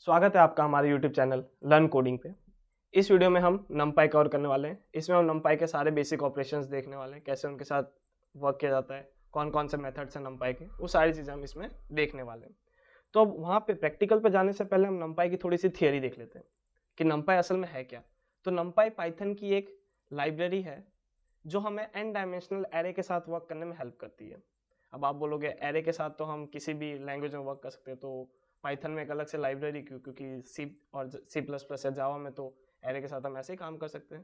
स्वागत है आपका हमारे YouTube चैनल लर्न कोडिंग पे। इस वीडियो में हम नमपाई कवर करने वाले हैं। इसमें हम नमपाई के सारे बेसिक ऑपरेशंस देखने वाले हैं, कैसे उनके साथ वर्क किया जाता है, कौन कौन से मेथड्स हैं नमपाई के, वो सारी चीज़ें हम इसमें देखने वाले हैं। तो अब वहाँ पे प्रैक्टिकल पे जाने से पहले हम नमपाई की थोड़ी सी थियरी देख लेते हैं कि नमपाई असल में है क्या। तो नमपाई पाइथन की एक लाइब्रेरी है जो हमें n डायमेंशनल एरे के साथ वर्क करने में हेल्प करती है। अब आप बोलोगे एरे के साथ तो हम किसी भी लैंग्वेज में वर्क कर सकते हैं, तो पाइथन में एक अलग से लाइब्रेरी क्यों? क्योंकि सी और सी प्लस प्लस या जावा में तो एरे के साथ हम ऐसे ही काम कर सकते हैं।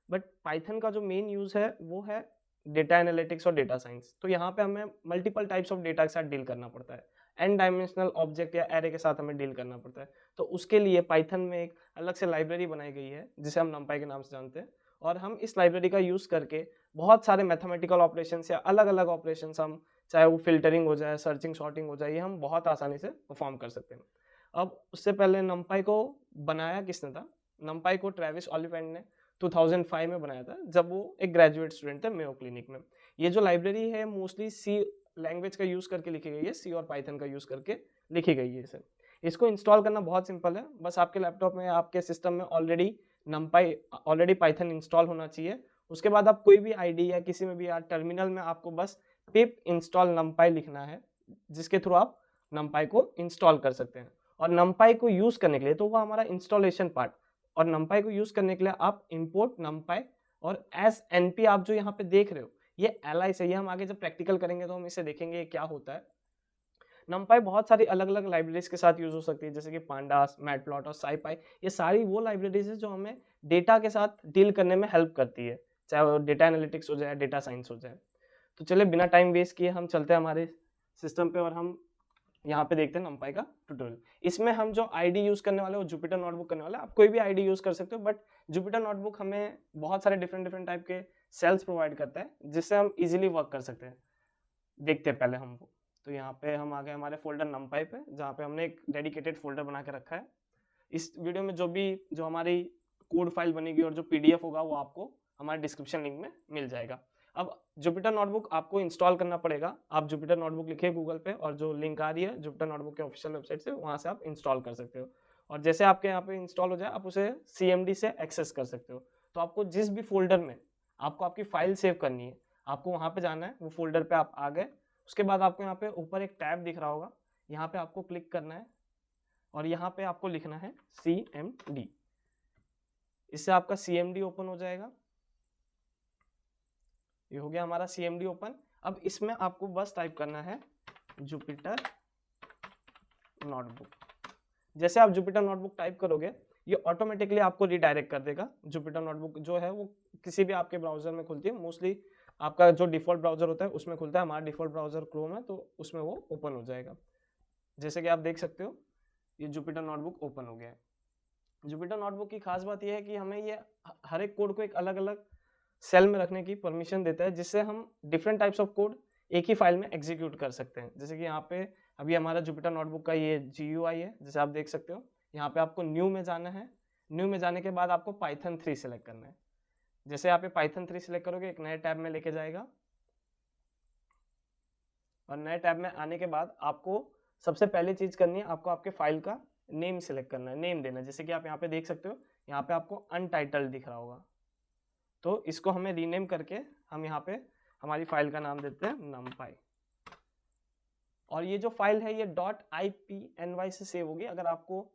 बट पाइथन का जो मेन यूज़ है वो है डेटा एनालिटिक्स और डेटा साइंस। तो यहाँ पे हमें मल्टीपल टाइप्स ऑफ डेटा के साथ डील करना पड़ता है, एन डायमेंशनल ऑब्जेक्ट या एरे के साथ हमें डील करना पड़ता है। तो उसके लिए पाइथन में एक अलग से लाइब्रेरी बनाई गई है जिसे हम नमपाई के नाम से जानते हैं, और हम इस लाइब्रेरी का यूज़ करके बहुत सारे मैथमेटिकल ऑपरेशंस या अलग अलग ऑपरेशंस हम, चाहे वो फिल्टरिंग हो जाए, सर्चिंग सॉर्टिंग हो जाए, ये हम बहुत आसानी से परफॉर्म कर सकते हैं। अब उससे पहले नमपाई को बनाया किसने था? नमपाई को ट्रेविस ओलिफेंट ने 2005 में बनाया था, जब वो एक ग्रेजुएट स्टूडेंट थे मेयो क्लिनिक में। ये जो लाइब्रेरी है मोस्टली सी लैंग्वेज का यूज़ करके लिखी गई है, सी और पाइथन का यूज़ करके लिखी गई है इसे। इसको इंस्टॉल करना बहुत सिंपल है, बस आपके लैपटॉप में, आपके सिस्टम में ऑलरेडी पाइथन इंस्टॉल होना चाहिए। उसके बाद आप कोई भी आईडी या किसी में भी टर्मिनल में आपको बस पिप इंस्टॉल नमपाई लिखना है, जिसके थ्रू आप नमपाई को इंस्टॉल कर सकते हैं। और नमपाई को यूज करने के लिए तो वो हमारा इंस्टॉलेशन पार्ट, और नमपाई को यूज करने के लिए आप इंपोर्ट नमपाई और एस एनपी आप जो यहाँ पे देख रहे हो ये एलआई से, ये हम आगे जब प्रैक्टिकल करेंगे तो हम इसे देखेंगे क्या होता है। नमपाई बहुत सारी अलग अलग लाइब्रेरीज के साथ यूज हो सकती है, जैसे कि पांडास, मैटप्लॉट और साईपाई। ये सारी वो लाइब्रेरीज है जो हमें डेटा के साथ डील करने में हेल्प करती है, चाहे वो डेटा एनालिटिक्स हो जाए, डेटा साइंस हो जाए। तो चलिए बिना टाइम वेस्ट किए हम चलते हैं हमारे सिस्टम पे और हम यहाँ पे देखते हैं नमपाई का ट्यूटोरियल। इसमें हम जो आईडी यूज करने वाले हैं वो जुपिटर नोटबुक करने वाले हैं। आप कोई भी आईडी यूज कर सकते हो, बट जुपिटर नोटबुक हमें बहुत सारे डिफरेंट टाइप के सेल्स प्रोवाइड करता है जिससे हम इजीली वर्क कर सकते हैं। देखते हैं पहले हम वो। तो यहाँ पे हम आ गए हमारे फोल्डर नमपाई पे, जहाँ पे हमने एक डेडिकेटेड फोल्डर बना के रखा है। इस वीडियो में जो हमारी कोड फाइल बनेगी और जो पीडीएफ होगा वो आपको हमारे डिस्क्रिप्शन लिंक में मिल जाएगा। अब जुपिटर नोटबुक आपको इंस्टॉल करना पड़ेगा। आप जुपिटर नोटबुक लिखिए गूगल पे, और जो लिंक आ रही है जुपिटर नोटबुक के ऑफिशियल वेबसाइट से, वहाँ से आप इंस्टॉल कर सकते हो। और जैसे आपके यहाँ पे इंस्टॉल हो जाए आप उसे CMD से एक्सेस कर सकते हो। तो आपको जिस भी फोल्डर में आपको आपकी फाइल सेव करनी है, आपको वहाँ पे जाना है, वो फोल्डर पे आप आ गए। उसके बाद आपको यहाँ पे ऊपर एक टैब दिख रहा होगा, यहाँ पे आपको क्लिक करना है और यहाँ पे आपको लिखना है CMD। इससे आपका CMD ओपन हो जाएगा। ये हो गया हमारा CMD ओपन। अब इसमें आपको बस टाइप करना है जुपिटर नोटबुक। जैसे आप जुपिटर नोटबुक टाइप करोगे ये ऑटोमेटिकली आपको रिडायरेक्ट कर देगा। जुपिटर नोटबुक जो है वो किसी भी आपके ब्राउजर में खुलती है, मोस्टली आपका जो डिफॉल्ट ब्राउजर होता है उसमें खुलता है। हमारा डिफॉल्ट ब्राउजर क्रोम है, तो उसमें वो ओपन हो जाएगा। जैसे कि आप देख सकते हो ये जुपिटर नोटबुक ओपन हो गया है। जुपिटर नोटबुक की खास बात यह है कि हमें ये हर एक कोड को एक अलग अलग सेल में रखने की परमिशन देता है, जिससे हम डिफरेंट टाइप्स ऑफ कोड एक ही फाइल में एग्जीक्यूट कर सकते हैं। जैसे कि यहाँ पे अभी हमारा जुपिटर नोटबुक का ये GUI है, जैसे आप देख सकते हो। यहाँ पे आपको न्यू में जाना है। न्यू में जाने के बाद आपको पाइथन 3 सेलेक्ट करना है। जैसे आप पाइथन 3 सेलेक्ट करोगे एक नए टैब में लेके जाएगा, और नए टैब में आने के बाद आपको सबसे पहली चीज करनी है, आपको आपके फाइल का नेम सेलेक्ट करना है, नेम देना है। जैसे कि आप यहाँ पे देख सकते हो, यहाँ पे आपको अनटाइटल्ड दिख रहा होगा, तो इसको हमें रीनेम करके हम यहाँ पे हमारी फाइल का नाम देते हैं नमपाई। और ये जो फाइल है ये .ipny से सेव होगी। अगर आपको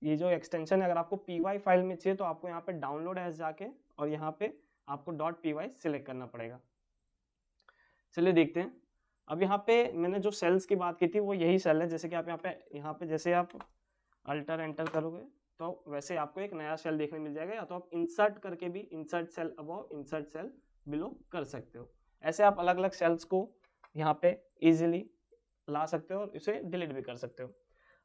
ये जो एक्सटेंशन है, अगर आपको py फाइल में चाहिए तो आपको यहाँ पे डाउनलोड एज जाके और यहाँ पे आपको .py सिलेक्ट करना पड़ेगा। चलिए देखते हैं। अब यहाँ पे मैंने जो सेल्स की बात की थी वो यही सेल है। जैसे कि आप यहाँ पे जैसे आप अल्टर एंटर करोगे तो वैसे आपको एक नया सेल देखने मिल जाएगा, या तो आप इंसर्ट करके भी insert cell above, insert cell below कर सकते हो। ऐसे आप अलग अलग सेल्स को यहाँ पे इजीली ला सकते हो और इसे डिलीट भी कर सकते हो।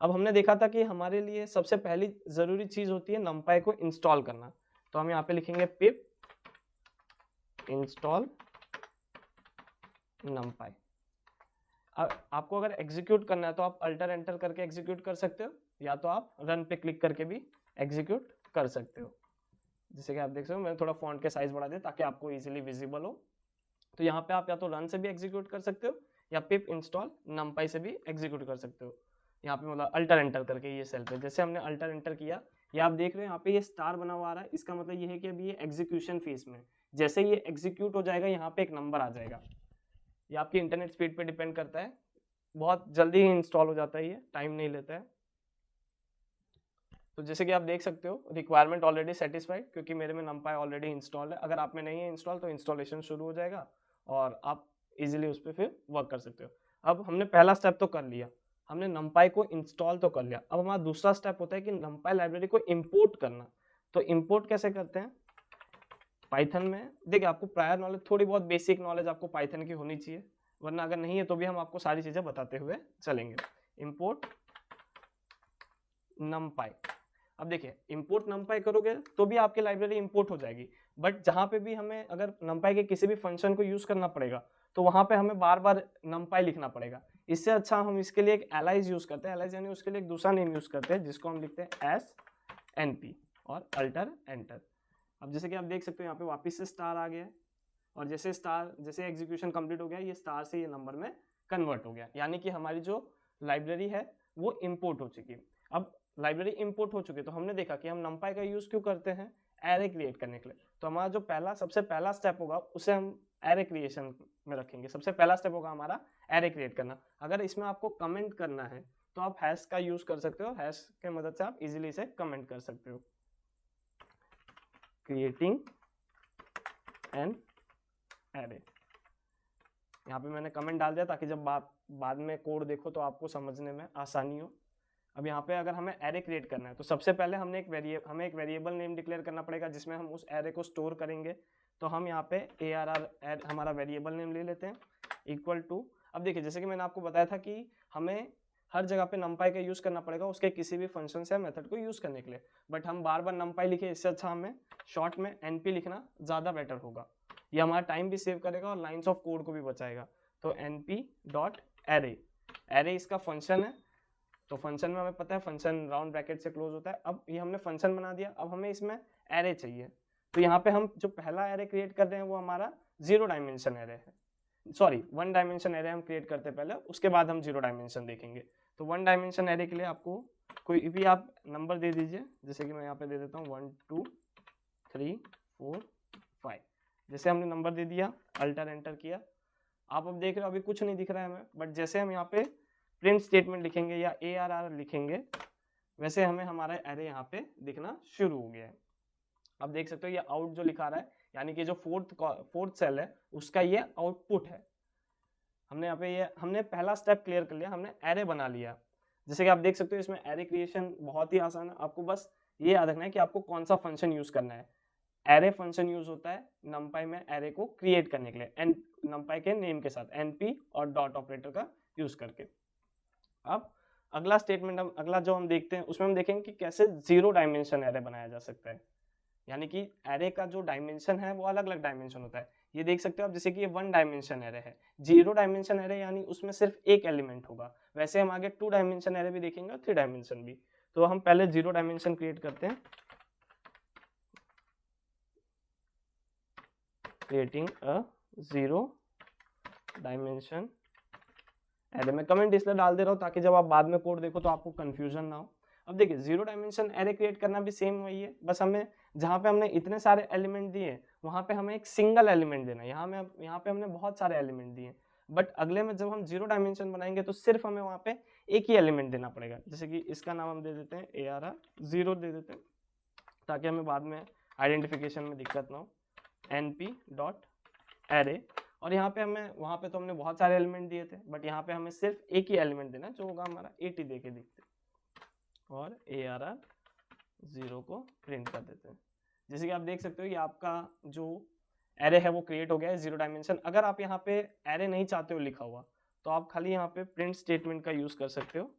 अब हमने देखा था कि हमारे लिए सबसे पहली जरूरी चीज होती है नमपाई को इंस्टॉल करना। तो हम यहाँ पे लिखेंगे पिप इंस्टॉल नमपाई। आपको अगर एग्जीक्यूट करना है तो आप अल्टर एंटर करके एग्जीक्यूट कर सकते हो, या तो आप रन पे क्लिक करके भी एग्जीक्यूट कर सकते हो। जैसे कि आप देख सकते हो मैंने थोड़ा फॉन्ट के साइज बढ़ा दिया ताकि आपको इजीली विजिबल हो। तो यहाँ पे आप या तो रन से भी एग्जीक्यूट कर सकते हो या पिप इंस्टॉल नमपाई से भी एग्जीक्यूट कर सकते हो। यहाँ पे मतलब अल्टर एंटर करके ये सेल पे, जैसे हमने अल्टर एंटर किया, ये आप देख रहे हो यहाँ पे ये स्टार बना हुआ आ रहा है, इसका मतलब ये है कि अभी ये एग्जीक्यूशन फेज में, जैसे ये एग्जीक्यूट हो जाएगा यहाँ पे एक नंबर आ जाएगा। ये आपकी इंटरनेट स्पीड पे डिपेंड करता है, बहुत जल्दी ही इंस्टॉल हो जाता है, ये टाइम नहीं लेता है। तो जैसे कि आप देख सकते हो रिक्वायरमेंट ऑलरेडी सेटिस्फाइड, क्योंकि मेरे में numpy ऑलरेडी इंस्टॉल है। अगर आप में नहीं है इंस्टॉल तो इंस्टॉलेशन शुरू हो जाएगा और आप इजीली उस पर फिर वर्क कर सकते हो। अब हमने पहला स्टेप तो कर लिया, हमने numpy को इंस्टॉल तो कर लिया। अब हमारा दूसरा स्टेप होता है कि numpy लाइब्रेरी को इंपोर्ट करना। तो इंपोर्ट कैसे करते हैं पाइथन में, देखिए आपको प्रायर नॉलेज, थोड़ी बहुत बेसिक नॉलेज आपको पाइथन की होनी चाहिए, वरना अगर नहीं है तो भी हम आपको सारी चीजें बताते हुए चलेंगे। इंपोर्ट numpy, अब देखिए इंपोर्ट numpy करोगे तो भी आपकी लाइब्रेरी इंपोर्ट हो जाएगी, बट जहाँ पे भी हमें अगर numpy के किसी भी फंक्शन को यूज करना पड़ेगा तो वहाँ पे हमें बार बार numpy लिखना पड़ेगा। इससे अच्छा हम इसके लिए एक एलाइज यूज करते हैं, एलाइज यानी उसके लिए एक दूसरा नेम यूज करते हैं जिसको हम लिखते हैं एस एन पी और अल्टर एंटर। अब जैसे कि आप देख सकते हो यहाँ पे वापस से स्टार आ गया है, और जैसे एग्जीक्यूशन कंप्लीट हो गया ये स्टार से ये नंबर में कन्वर्ट हो गया, यानी कि हमारी जो लाइब्रेरी है वो इंपोर्ट हो चुकी है। अब लाइब्रेरी इंपोर्ट हो चुकी है तो हमने देखा कि हम numpy का यूज क्यों करते हैं, एरे क्रिएट करने के लिए। तो हमारा जो सबसे पहला स्टेप होगा उसे हम एरे क्रिएशन में रखेंगे। सबसे पहला स्टेप होगा हमारा एरे क्रिएट करना। अगर इसमें आपको कमेंट करना है तो आप हैश का यूज कर सकते हो, हैश के मदद से आप इजीली इसे कमेंट कर सकते हो। क्रिएटिंग एन एरे, यहाँ पे मैंने कमेंट डाल दिया ताकि जब बाद में कोड देखो तो आपको समझने में आसानी हो। अब यहाँ पे अगर हमें एरे क्रिएट करना है तो सबसे पहले हमें एक वेरिएबल नेम डिक्लेयर करना पड़ेगा जिसमें हम उस एरे को स्टोर करेंगे। तो हम यहाँ पे ARR हमारा वेरिएबल नेम ले लेते हैं इक्वल टू, अब देखिए जैसे कि मैंने आपको बताया था कि हमें हर जगह पे numpy का यूज करना पड़ेगा उसके किसी भी फंक्शन या मेथड को यूज करने के लिए, बट हम बार बार numpy लिखे, इससे अच्छा हमें शॉर्ट में np लिखना ज़्यादा बेटर होगा। ये हमारा टाइम भी सेव करेगा और लाइन्स ऑफ कोड को भी बचाएगा। तो np.array, एरे इसका फंक्शन है, तो फंक्शन में हमें पता है फंक्शन राउंड ब्रैकेट से क्लोज होता है। अब ये हमने फंक्शन बना दिया, अब हमें इसमें एरे चाहिए। तो यहाँ पे हम जो पहला एरे क्रिएट कर रहे हैं वो हमारा 0 डायमेंशन एरे है, सॉरी 1 डायमेंशन एरे हम क्रिएट करते हैं पहले, उसके बाद हम 0 डायमेंशन देखेंगे। तो 1 डायमेंशन एरे के लिए आपको कोई भी आप नंबर दे दीजिए, जैसे कि मैं यहाँ पे दे देता हूँ 1 2 3 4 5। जैसे हमने नंबर दे दिया, अल्टर एंटर किया, आप अब देख रहे हो अभी कुछ नहीं दिख रहा है हमें, बट जैसे हम यहाँ पे प्रिंट स्टेटमेंट लिखेंगे या ARR लिखेंगे वैसे हमें हमारा एरे यहाँ पे दिखना शुरू हो गया है। अब देख सकते हो ये आउट जो लिखा रहा है, यानी कि जो फोर्थ सेल है उसका ये आउटपुट है। हमने यहाँ पे हमने पहला स्टेप क्लियर कर लिया, हमने एरे बना लिया। जैसे कि आप देख सकते हो इसमें एरे क्रिएशन बहुत ही आसान है, आपको बस ये याद रखना है कि आपको कौन सा फंक्शन यूज करना है। एरे फंक्शन यूज होता है numpy में एरे को क्रिएट करने के लिए numpy के नेम के साथ np और डॉट ऑपरेटर का यूज करके। अब अगला स्टेटमेंट अगला जो हम देखते हैं उसमें हम देखेंगे कि कैसे 0 डायमेंशन एरे बनाया जा सकता है, यानी कि एरे का जो डायमेंशन है वो अलग अलग डायमेंशन होता है। ये देख सकते हो आप, जैसे कि ये 1 डायमेंशन एरे है, 0 डायमेंशन एरे यानी उसमें सिर्फ एक एलिमेंट होगा। वैसे हम आगे 2 डायमेंशन एरे भी देखेंगे और 3 डायमेंशन भी। तो हम पहले 0 डायमेंशन क्रिएट करते हैं, क्रिएटिंग अ 0 डायमेंशन एरे। में कमेंट इसलिए डाल दे रहा हूँ ताकि जब आप बाद में कोड देखो तो आपको कंफ्यूजन ना हो। अब देखिए 0 डायमेंशन एरे क्रिएट करना भी सेम वही है, बस हमें जहाँ पे हमने इतने सारे एलिमेंट दिए वहाँ पे हमें एक सिंगल एलिमेंट देना है। यहाँ पे हमने बहुत सारे एलिमेंट दिए, बट अगले में जब हम 0 डायमेंशन बनाएंगे तो सिर्फ हमें वहाँ पे एक ही एलिमेंट देना पड़ेगा। जैसे कि इसका नाम हम दे देते हैं ARR 0 दे देते हैं ताकि हमें बाद में आइडेंटिफिकेशन में दिक्कत ना हो। np.array, और यहाँ पे वहाँ पे तो हमने बहुत सारे एलिमेंट दिए थे, बट यहाँ पे हमें सिर्फ एक ही एलिमेंट देना है जो होगा हमारा 80 दे के दिखते, और ARR 0 को प्रिंट कर देते हैं। जैसे कि आप देख सकते हो ये आपका जो एरे है वो क्रिएट हो गया है 0 डायमेंशन। अगर आप यहाँ पे एरे नहीं चाहते हो लिखा हुआ तो आप खाली यहाँ पे प्रिंट स्टेटमेंट का यूज कर सकते हो,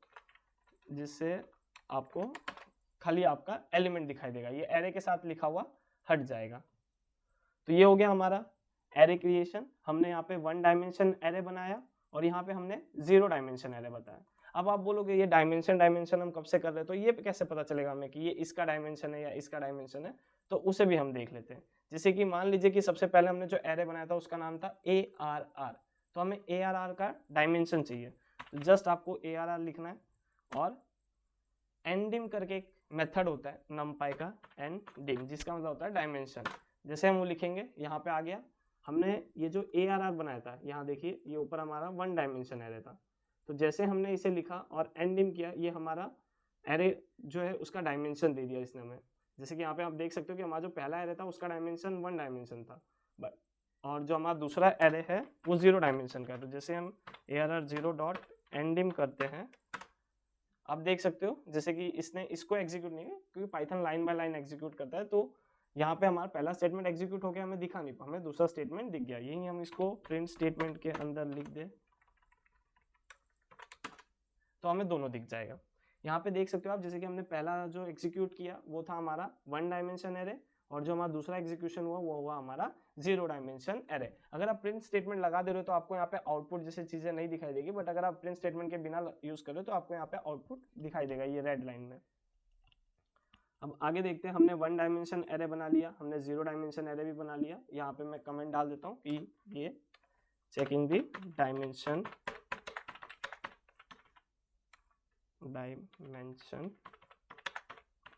जिससे आपको खाली आपका एलिमेंट दिखाई देगा, ये एरे के साथ लिखा हुआ हट जाएगा। तो ये हो गया हमारा एरे क्रिएशन। हमने यहाँ पे 1 डायमेंशन एरे बनाया और यहाँ पे हमने 0 डायमेंशन एरे बताया। अब आप बोलोगे ये डायमेंशन हम कब से कर रहे हैं, तो ये कैसे पता चलेगा हमें कि ये इसका डायमेंशन है या इसका डायमेंशन है, तो उसे भी हम देख लेते हैं। जैसे कि मान लीजिए कि सबसे पहले हमने जो एरे बनाया था उसका नाम था ARR, तो हमें ARR का डायमेंशन चाहिए। तो जस्ट आपको ARR लिखना है और एनडिम करके एक मेथड होता है numpy का एनडिम, जिसका मतलब होता है डायमेंशन। जैसे हम वो लिखेंगे, यहाँ पे आ गया, हमने ये जो ARR बनाया था, यहाँ देखिए ये ऊपर हमारा 1 डायमेंशन एरे था, तो जैसे हमने इसे लिखा और एनडिम किया, ये हमारा एरे जो है उसका डायमेंशन दे दिया इसने हमें। जैसे कि यहाँ पे आप देख सकते हो कि हमारा जो पहला एरे था उसका डायमेंशन 1 डायमेंशन था, और जो हमारा दूसरा एरे है वो 0 डायमेंशन का है। तो जैसे हम ARR 0 डॉट एनडिम करते हैं, आप देख सकते हो जैसे कि इसने इसको एग्जीक्यूट नहीं है, क्योंकि Python line by line execute करता है, तो यहाँ पे हमारा पहला स्टेटमेंट एग्जीक्यूट हो गया, हमें दिखा नहीं, हमें दूसरा स्टेटमेंट दिख गया। यही हम इसको प्रिंट स्टेटमेंट के अंदर लिख दे तो हमें दोनों दिख जाएगा। यहाँ पे देख सकते हो आप, जैसे कि हमने पहला जो एग्जीक्यूट किया वो था हमारा 1 डायमेंशन एरे, और जो हमारा दूसरा एग्जीक्यूशन हुआ वो हुआ हमारा 0 डायमेंशन एरे। अगर आप प्रिंट स्टेटमेंट लगा दे रहे हो तो आपको यहाँ पे आउटपुट जैसे चीजें नहीं दिखाई देगी, बट अगर आप प्रिंट स्टेटमेंट के बिना यूज कर रहे हो तो आपको यहाँ पे आउटपुट दिखाई देगा ये रेड लाइन में। अब आगे देखते हैं, हमने 1 डायमेंशन एरे बना लिया, हमने 0 डायमेंशन एरे भी बना लिया। यहाँ पे मैं कमेंट डाल देता हूँ कि ये checking the dimension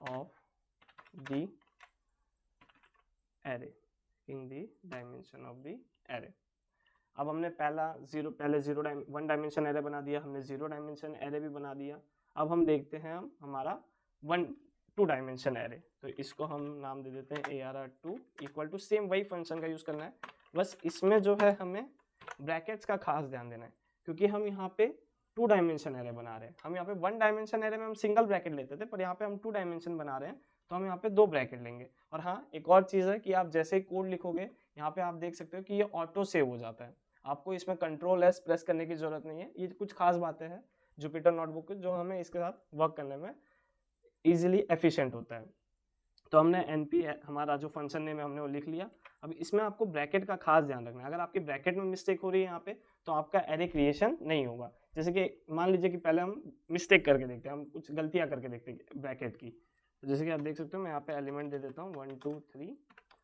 of the array, in the dimension of the array. अब हमने पहले 1 डायमेंशन एरे बना दिया, हमने 0 डायमेंशन एरे भी बना दिया। अब हम देखते हैं हम हमारा 2 डायमेंशन एरे, तो इसको हम नाम दे देते हैं ARR2 इक्वल टू, सेम वही फंक्शन का यूज करना है, बस इसमें जो है हमें ब्रैकेट्स का खास ध्यान देना है, क्योंकि हम यहाँ पे 2 डायमेंशन एरे बना रहे हैं। हम यहाँ पे 1 डायमेंशन एरे में हम सिंगल ब्रैकेट लेते थे, पर यहाँ पे हम 2 डायमेंशन बना रहे हैं तो हम यहाँ पे 2 ब्रैकेट लेंगे। और हाँ, एक और चीज़ है कि आप जैसे ही कोड लिखोगे यहाँ पे आप देख सकते हो कि ये ऑटो सेव हो जाता है, आपको इसमें Ctrl+S प्रेस करने की जरूरत नहीं है। ये कुछ खास बातें हैं जुपिटर नोटबुक जो हमें इसके साथ वर्क करने में इजीली एफिशिएंट होता है। तो हमने np हमारा जो फंक्शन नेम है हमने वो लिख लिया। अब इसमें आपको ब्रैकेट का खास ध्यान रखना है, अगर आपकी ब्रैकेट में मिस्टेक हो रही है यहाँ पे तो आपका एरे क्रिएशन नहीं होगा। जैसे कि मान लीजिए कि पहले हम मिस्टेक करके देखते हैं, हम कुछ गलतियाँ करके देखते हैं ब्रैकेट की, तो जैसे कि आप देख सकते हो मैं यहाँ पे एलिमेंट दे देता हूँ 1 2 3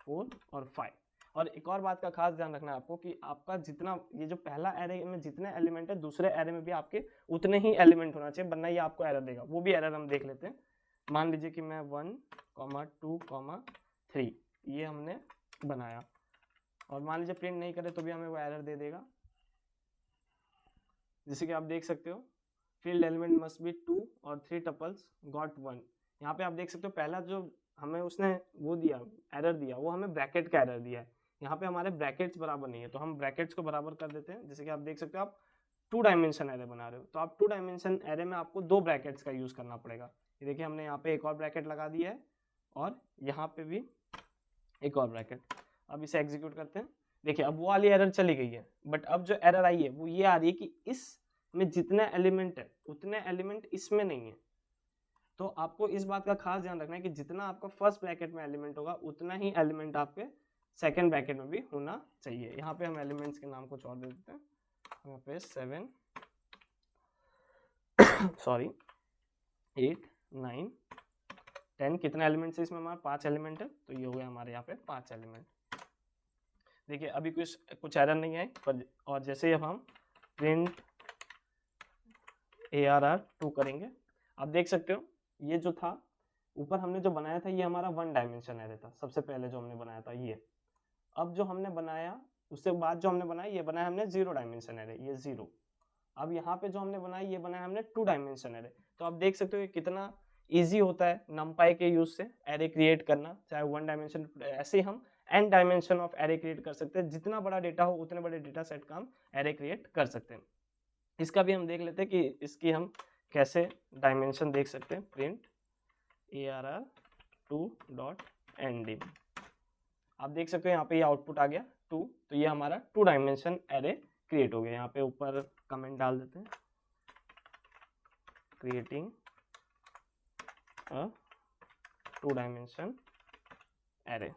4 और 5। और एक और बात का खास ध्यान रखना है आपको कि आपका जितना ये जो पहला एरे में जितने एलिमेंट है, दूसरे एरे में भी आपके उतने ही एलिमेंट होना चाहिए, वरना ये आपको एरर देगा। वो भी एरर हम देख लेते हैं। मान लीजिए कि मैं 1, 2, 3 ये हमने बनाया, और मान लीजिए प्रिंट नहीं करे तो भी हमें वो एरर दे देगा। जैसे कि आप देख सकते हो फील्ड एलिमेंट मस्ट बी 2 और 3 टपल्स गॉट 1। यहाँ पे आप देख सकते हो पहला जो हमें उसने वो दिया एरर दिया वो हमें ब्रैकेट का एरर दिया है। यहाँ पे हमारे ब्रैकेट्स बराबर नहीं है, तो हम ब्रैकेट्स को बराबर कर देते हैं। जैसे कि आप देख सकते हो आप 2 डायमेंशन एरे बना रहे हो, तो आप 2 डायमेंशन एरे में आपको 2 ब्रैकेट्स का यूज करना पड़ेगा। ये देखिए हमने यहाँ पे एक और ब्रैकेट लगा दिया है और यहाँ पे भी एक और ब्रैकेट। अब इसे एग्जीक्यूट करते हैं। देखिए अब वो वाली एरर चली गई है, बट अब जो एरर आई है वो ये आ रही है कि इसमें जितने एलिमेंट है उतने एलिमेंट इसमें नहीं है। तो आपको इस बात का खास ध्यान रखना है कि जितना आपका फर्स्ट ब्रैकेट में एलिमेंट होगा उतना ही एलिमेंट आपके सेकंड ब्रैकेट में भी होना चाहिए। यहाँ पे हम एलिमेंट्स के नाम कुछ और दे देते हैं, यहाँ पे 7 सॉरी 8 9 10 कितने एलिमेंट्स है इसमें हमारे 5 एलिमेंट है, तो ये हो गया हमारे यहाँ पे 5 एलिमेंट। देखिए अभी कुछ एरर नहीं है पर, और जैसे अब हम प्रिंट ARR2 करेंगे, आप देख सकते हो ये जो था ऊपर हमने जो बनाया था ये हमारा 1 डायमेंशन एरे था, सबसे पहले जो हमने बनाया था ये। अब जो हमने बनाया उससे बाद जो हमने बनाया ये बनाया हमने 0 डायमेंशन एरे, ये 0। अब यहाँ पे जो हमने बनाया ये बनाया हमने 2 डायमेंशन एरे। तो आप देख सकते हो ये कितना ईजी होता है numpy के यूज से एरे क्रिएट करना, चाहे 1 डायमेंशन, ऐसे ही हम n dimension of array create कर सकते हैं। जितना बड़ा डेटा हो उतने बड़े डेटा सेट का हम एरे क्रिएट कर सकते हैं। इसका भी हम देख लेते हैं कि इसकी हम कैसे डायमेंशन देख सकते हैं। प्रिंट ARR2.ndim, आप देख सकते हो यहाँ पे ये आउटपुट आ गया 2, तो ये हमारा 2 डायमेंशन एरे क्रिएट हो गया। यहाँ पे ऊपर कमेंट डाल देते हैं, क्रिएटिंग अ 2 डायमेंशन एरे।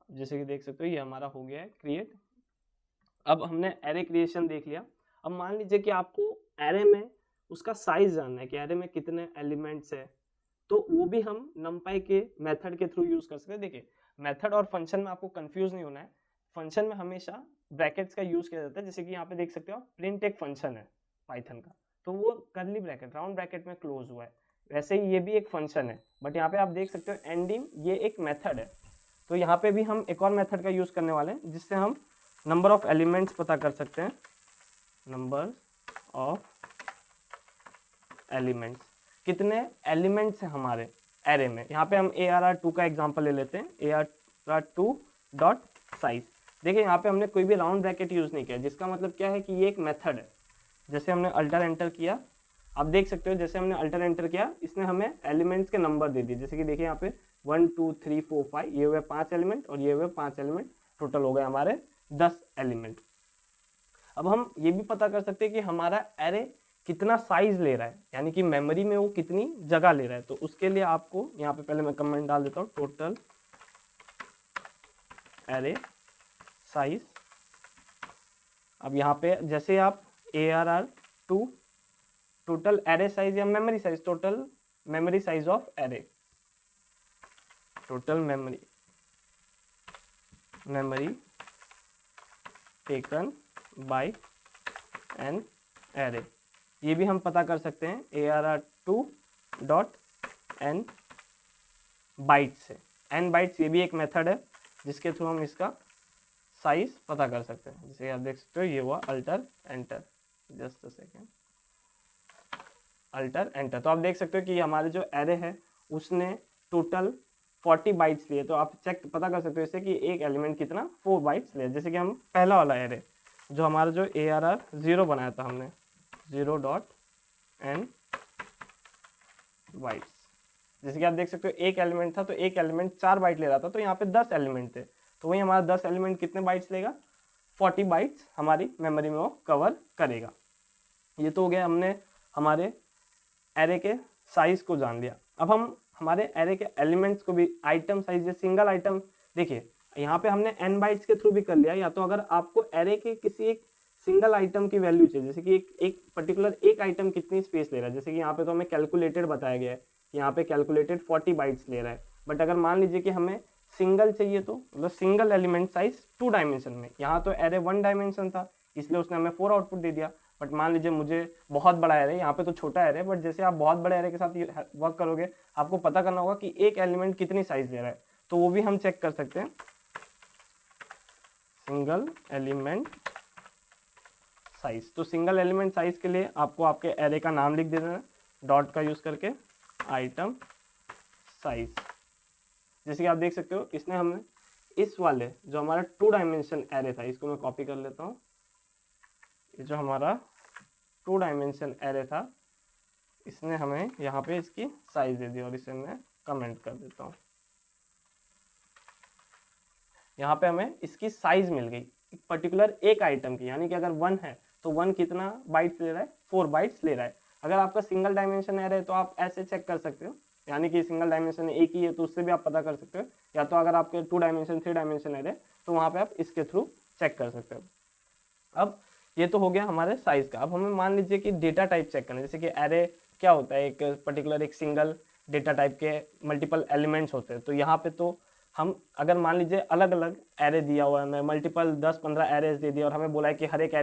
जैसे कि देख सकते हो ये हमारा हो गया है क्रिएट। अब हमने एरे क्रिएशन देख लिया। अब मान लीजिए कि आपको एरे में उसका साइज जानना है कि एरे में कितने एलिमेंट्स है, तो वो भी हम numpy के मेथड के थ्रू यूज कर सकते हैं। देखिए मेथड और फंक्शन में आपको कंफ्यूज नहीं होना है। फंक्शन में हमेशा ब्रैकेट्स का यूज किया जाता है। जैसे कि यहाँ पे देख सकते हो आप, प्रिंट एक फंक्शन है पाइथन का, तो वो कर्ली ब्रैकेट राउंड ब्रैकेट में क्लोज हुआ है। वैसे ही ये भी एक फंक्शन है, बट यहाँ पे आप देख सकते हो एंडिंग ये एक मेथड है। तो यहाँ पे भी हम एक और मेथड का यूज़ करने वाले हैं जिससे हम नंबर ऑफ एलिमेंट्स पता कर सकते हैं। नंबर ऑफ एलिमेंट्स, कितने एलिमेंट्स हैं हमारे एरे में। यहाँ पे हम ARR2 का एग्जांपल ले लेते हैं, ARR2 डॉट साइज। देखिए यहाँ पे हमने कोई भी राउंड ब्रैकेट यूज़ नहीं किया, जिसका मतलब क्या है कि ये एक मेथड है। जैसे हमने अल्टर एंटर किया, आप देख सकते हो जैसे हमने अल्टर एंटर किया इसने हमें एलिमेंट्स के नंबर दे दिए। जैसे कि देखिए यहाँ पे 1 2 3 4 5 ये हुए 5 एलिमेंट और ये हुए 5 एलिमेंट, टोटल हो गए हमारे 10 एलिमेंट। अब हम ये भी पता कर सकते हैं कि हमारा एरे कितना साइज ले रहा है, यानी कि मेमोरी में वो कितनी जगह ले रहा है। तो उसके लिए आपको यहाँ पे पहले मैं कमेंट डाल देता हूँ, टोटल एरे साइज। अब यहाँ पे जैसे आप ARR2 टोटल एरे साइज या memory size, total memory size of array, total memory taken by an array, ये भी हम पता कर सकते हैं ARR2 डॉट एन बाइट से। एन बाइट्स ये भी एक मेथड है जिसके थ्रू हम इसका साइज पता कर सकते हैं। जैसे आप देख सकते हो ये हुआ alter enter, just a second, alter enter. तो आप देख सकते हो कि हमारे जो एरे है उसने टोटल 40 बाइट्स लिए। तो आप चेक पता कर सकते हो इससे कि एक एलिमेंट कितना 4 बाइट्स लिए। जैसे कि हम पहला वाला एरे जो हमारा जो ARR0 बनाया था हमने, 0 डॉट एन बाइट्स, जैसे कि आप देख सकते हो एक एलिमेंट था तो एक एलिमेंट 4 बाइट ले रहा था, तो यहाँ पे 10 एलिमेंट थे। तो वही हमारा 10 एलिमेंट कितने बाइट्स लेगा, 40 बाइट्स हमारी मेमोरी में वो कवर करेगा। ये तो हो गया, हमने हमारे एरे के साइज को जान लिया। अब हम हमारे एरे के एलिमेंट्स को भी, आइटम साइज या सिंगल आइटम, देखिए यहाँ पे हमने n बाइट्स के थ्रू भी कर लिया। या तो अगर आपको एरे के किसी एक सिंगल आइटम की वैल्यू चाहिए, जैसे कि एक पर्टिकुलर एक आइटम कितनी स्पेस ले रहा है, जैसे कि यहाँ पे तो हमें कैलकुलेटेड बताया गया है, यहाँ पे कैलकुलेटेड 40 बाइट्स ले रहा है। बट अगर मान लीजिए कि हमें सिंगल चाहिए, तो मतलब सिंगल एलिमेंट साइज 2 डायमेंशन में, यहाँ तो एरे 1 डायमेंशन था इसलिए उसने हमें 4 आउटपुट दे दिया। बट मान लीजिए मुझे बहुत बड़ा एरे, यहाँ पे तो छोटा एरे, बट जैसे आप बहुत बड़े एरे के साथ वर्क करोगे आपको पता करना होगा कि एक एलिमेंट कितनी साइज ले रहा है, तो वो भी हम चेक कर सकते हैं। सिंगल एलिमेंट साइज, तो सिंगल एलिमेंट साइज के लिए आपको आपके एरे का नाम लिख देना है डॉट का यूज़ करके, आइटम साइज। जैसे कि आप देख सकते हो इसने हमें इस वाले जो हमारा 2 डायमेंशन एरे था, इसको मैं कॉपी कर लेता हूँ, ये जो हमारा 2 डायमेंशन एरे था इसने हमें यहाँ पे इसकी साइज दे दी, और इसे मैं कमेंट कर देता हूँ। यहाँ पे हमें इसकी साइज मिल गई एक पर्टिकुलर एक आइटम की, यानी कि अगर 1 है तो 1 कितना बाइट्स ले रहा है, 4 बाइट्स ले रहा है। अगर आपका सिंगल डायमेंशन एरे है तो आप ऐसे चेक कर सकते हो, यानी कि सिंगल डायमेंशन एक ही है तो उससे भी आप पता कर सकते हो। या तो अगर आपके 2 डायमेंशन 3 डायमेंशन एरे तो वहाँ पे आप इसके थ्रू चेक कर सकते हो। अब ये तो हो गया हमारे साइज का। अब हमें मान लीजिए कि डेटा टाइप चेक करना है, जैसे कि एरे क्या होता है, एक पर्टिकुलर एक सिंगल डेटा टाइप के मल्टीपल एलिमेंट्स होते हैं। तो यहाँ पे तो हम अगर मान लीजिए अलग अलग एरे दिया हुआ है, हमें मल्टीपल 10-15 एरेज दे दिया और हमें बोला है कि हर एक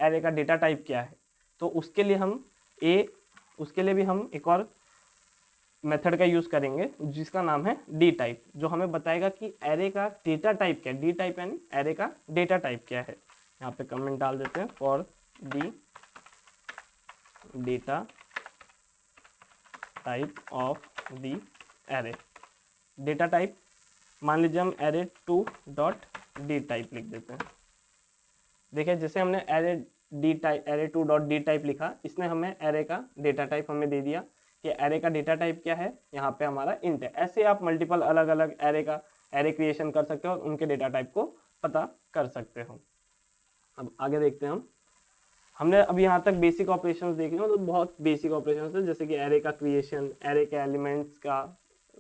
एरे का डेटा टाइप क्या है, तो उसके लिए भी हम एक और मेथड का यूज़ करेंगे जिसका नाम है डी टाइप, जो हमें बताएगा कि एरे का डेटा टाइप क्या है। डी टाइप यानी एरे का डेटा टाइप क्या है। यहाँ पे कमेंट डाल देते हैं, for D data type of the array. Data type मान लीजिए हम array2 डॉट डी टाइप लिख देते हैं। देखिए जैसे हमने array2 डॉट डी टाइप लिखा, इसने हमें एरे का डेटा टाइप हमें दे दिया कि एरे का डेटा टाइप क्या है, यहाँ पे हमारा इंट है। ऐसे आप मल्टीपल अलग अलग एरे क्रिएशन कर सकते हो और उनके डेटा टाइप को पता कर सकते हो। अब आगे देखते हैं हमने अब यहाँ तक बेसिक ऑपरेशंस देख लिया, तो बहुत बेसिक ऑपरेशंस है, जैसे कि एरे का क्रिएशन, एरे के एलिमेंट्स का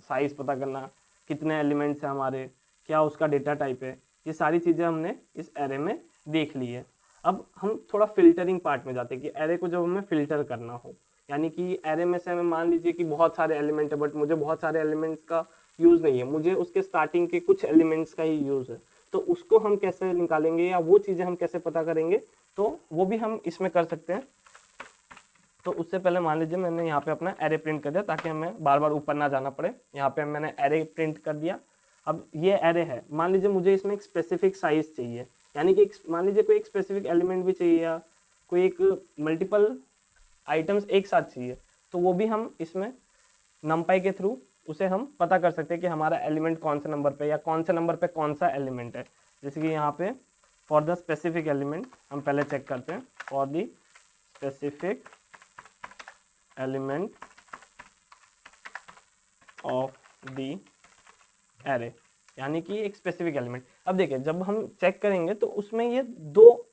साइज़ पता करना, कितने एलिमेंट्स हैं हमारे, क्या उसका डेटा टाइप है, ये सारी चीज़ें हमने इस एरे में देख ली है। अब हम थोड़ा फिल्टरिंग पार्ट में जाते हैं कि एरे को जब हमें फ़िल्टर करना हो, यानी कि एरे में से हमें मान लीजिए कि बहुत सारे एलिमेंट है, बट मुझे बहुत सारे एलिमेंट्स का यूज़ नहीं है, मुझे उसके स्टार्टिंग के कुछ एलिमेंट्स का ही यूज़ है, तो उसको हम कैसे निकालेंगे या वो चीज़ें हम कैसे पता करेंगे, तो वो भी हम इसमें कर सकते हैं। तो उससे पहले मान लीजिए मैंने यहाँ पे अपना एरे प्रिंट कर दिया ताकि हमें बार बार ऊपर ना जाना पड़े। यहाँ पे मैंने एरे प्रिंट कर दिया। अब ये एरे है, मान लीजिए मुझे इसमें एक स्पेसिफिक साइज़ चाहिए, यानी कि मान लीजिए कोई एक स्पेसिफिक एलिमेंट भी चाहिए या कोई एक मल्टीपल आइटम्स एक साथ चाहिए, तो वो भी हम इसमें नमपाई के थ्रू उसे हम पता कर सकते हैं कि हमारा एलिमेंट कौन से नंबर पे या कौन से नंबर पे कौन सा एलिमेंट है। जैसे कि यहाँ पे फॉर द स्पेसिफिक एलिमेंट हम पहले चेक करते हैं, for the specific element of the array, यानी कि एक स्पेसिफिक एलिमेंट। अब देखिए जब हम चेक करेंगे तो उसमें ये दो,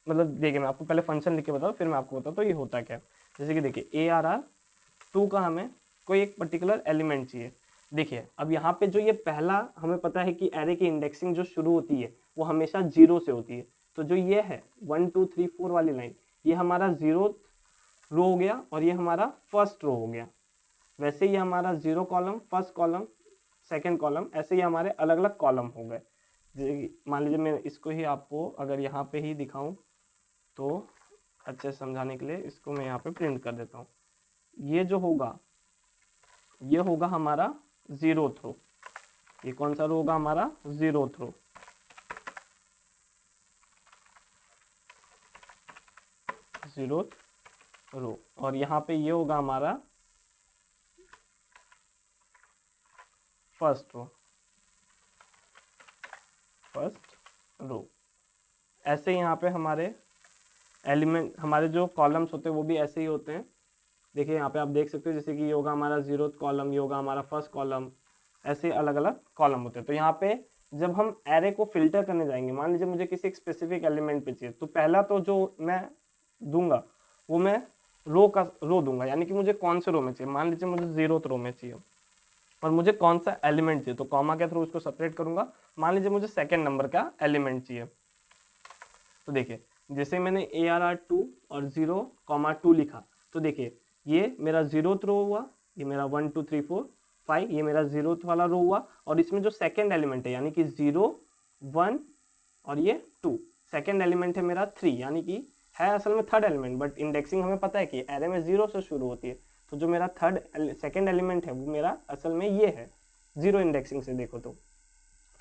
मतलब देखिए मैं आपको पहले फंक्शन लिख के बताऊँ फिर मैं आपको बताऊँ तो ये होता क्या है। जैसे कि देखिए ARR2 का हमें कोई एक पर्टिकुलर एलिमेंट चाहिए। देखिए अब यहाँ पे जो ये पहला हमें पता है कि एरे की इंडेक्सिंग जो शुरू होती है वो हमेशा 0 से होती है। तो जो ये है 1 2 3 4 वाली लाइन, ये हमारा 0th रो हो गया और ये हमारा फर्स्ट रो हो गया। वैसे ही हमारा 0 column, first column, second column, ऐसे ही हमारे अलग अलग कॉलम हो गए। जैसे मान लीजिए मैं इसको ही आपको अगर यहाँ पे ही दिखाऊँ तो अच्छे से समझाने के लिए इसको मैं यहाँ पे प्रिंट कर देता हूँ। ये जो होगा ये होगा हमारा 0th रो। ये कौन सा रो होगा हमारा 0th रो। और यहाँ पे ये होगा हमारा फर्स्ट रो। ऐसे ही यहाँ पे हमारे एलिमेंट, हमारे जो कॉलम्स होते हैं वो भी ऐसे ही होते हैं। देखिए यहाँ पे आप देख सकते हो जैसे कि ये होगा हमारा 0th कॉलम, ये होगा हमारा फर्स्ट कॉलम, ऐसे अलग अलग कॉलम होते हैं। तो यहाँ पे जब हम एरे को फिल्टर करने जाएंगे, मान लीजिए मुझे किसी एक स्पेसिफिक एलिमेंट पे चाहिए, तो पहला तो जो मैं दूंगा वो मैं रो दूंगा, यानी कि मुझे कौन से रो में चाहिए। मान लीजिए मुझे 0th रो में चाहिए और मुझे कौन सा एलिमेंट चाहिए, तो कॉमा के थ्रू उसको सेपरेट करूंगा। मान लीजिए मुझे सेकेंड नंबर का एलिमेंट चाहिए, तो देखिए जैसे मैंने ARR2 और 0,2 लिखा, तो देखिए ये मेरा 0th रो हुआ, ये मेरा 1 2 3 4 5, ये मेरा 0th वाला रो हुआ। और इसमें जो सेकेंड एलिमेंट है यानी कि 0 1 और ये 2, सेकेंड एलिमेंट है मेरा 3, यानी कि है असल में थर्ड एलिमेंट, बट इंडेक्सिंग हमें पता है कि एरे में 0 से शुरू होती है। तो जो मेरा सेकेंड एलिमेंट है वो मेरा असल में ये है 0 इंडेक्सिंग से देखो तो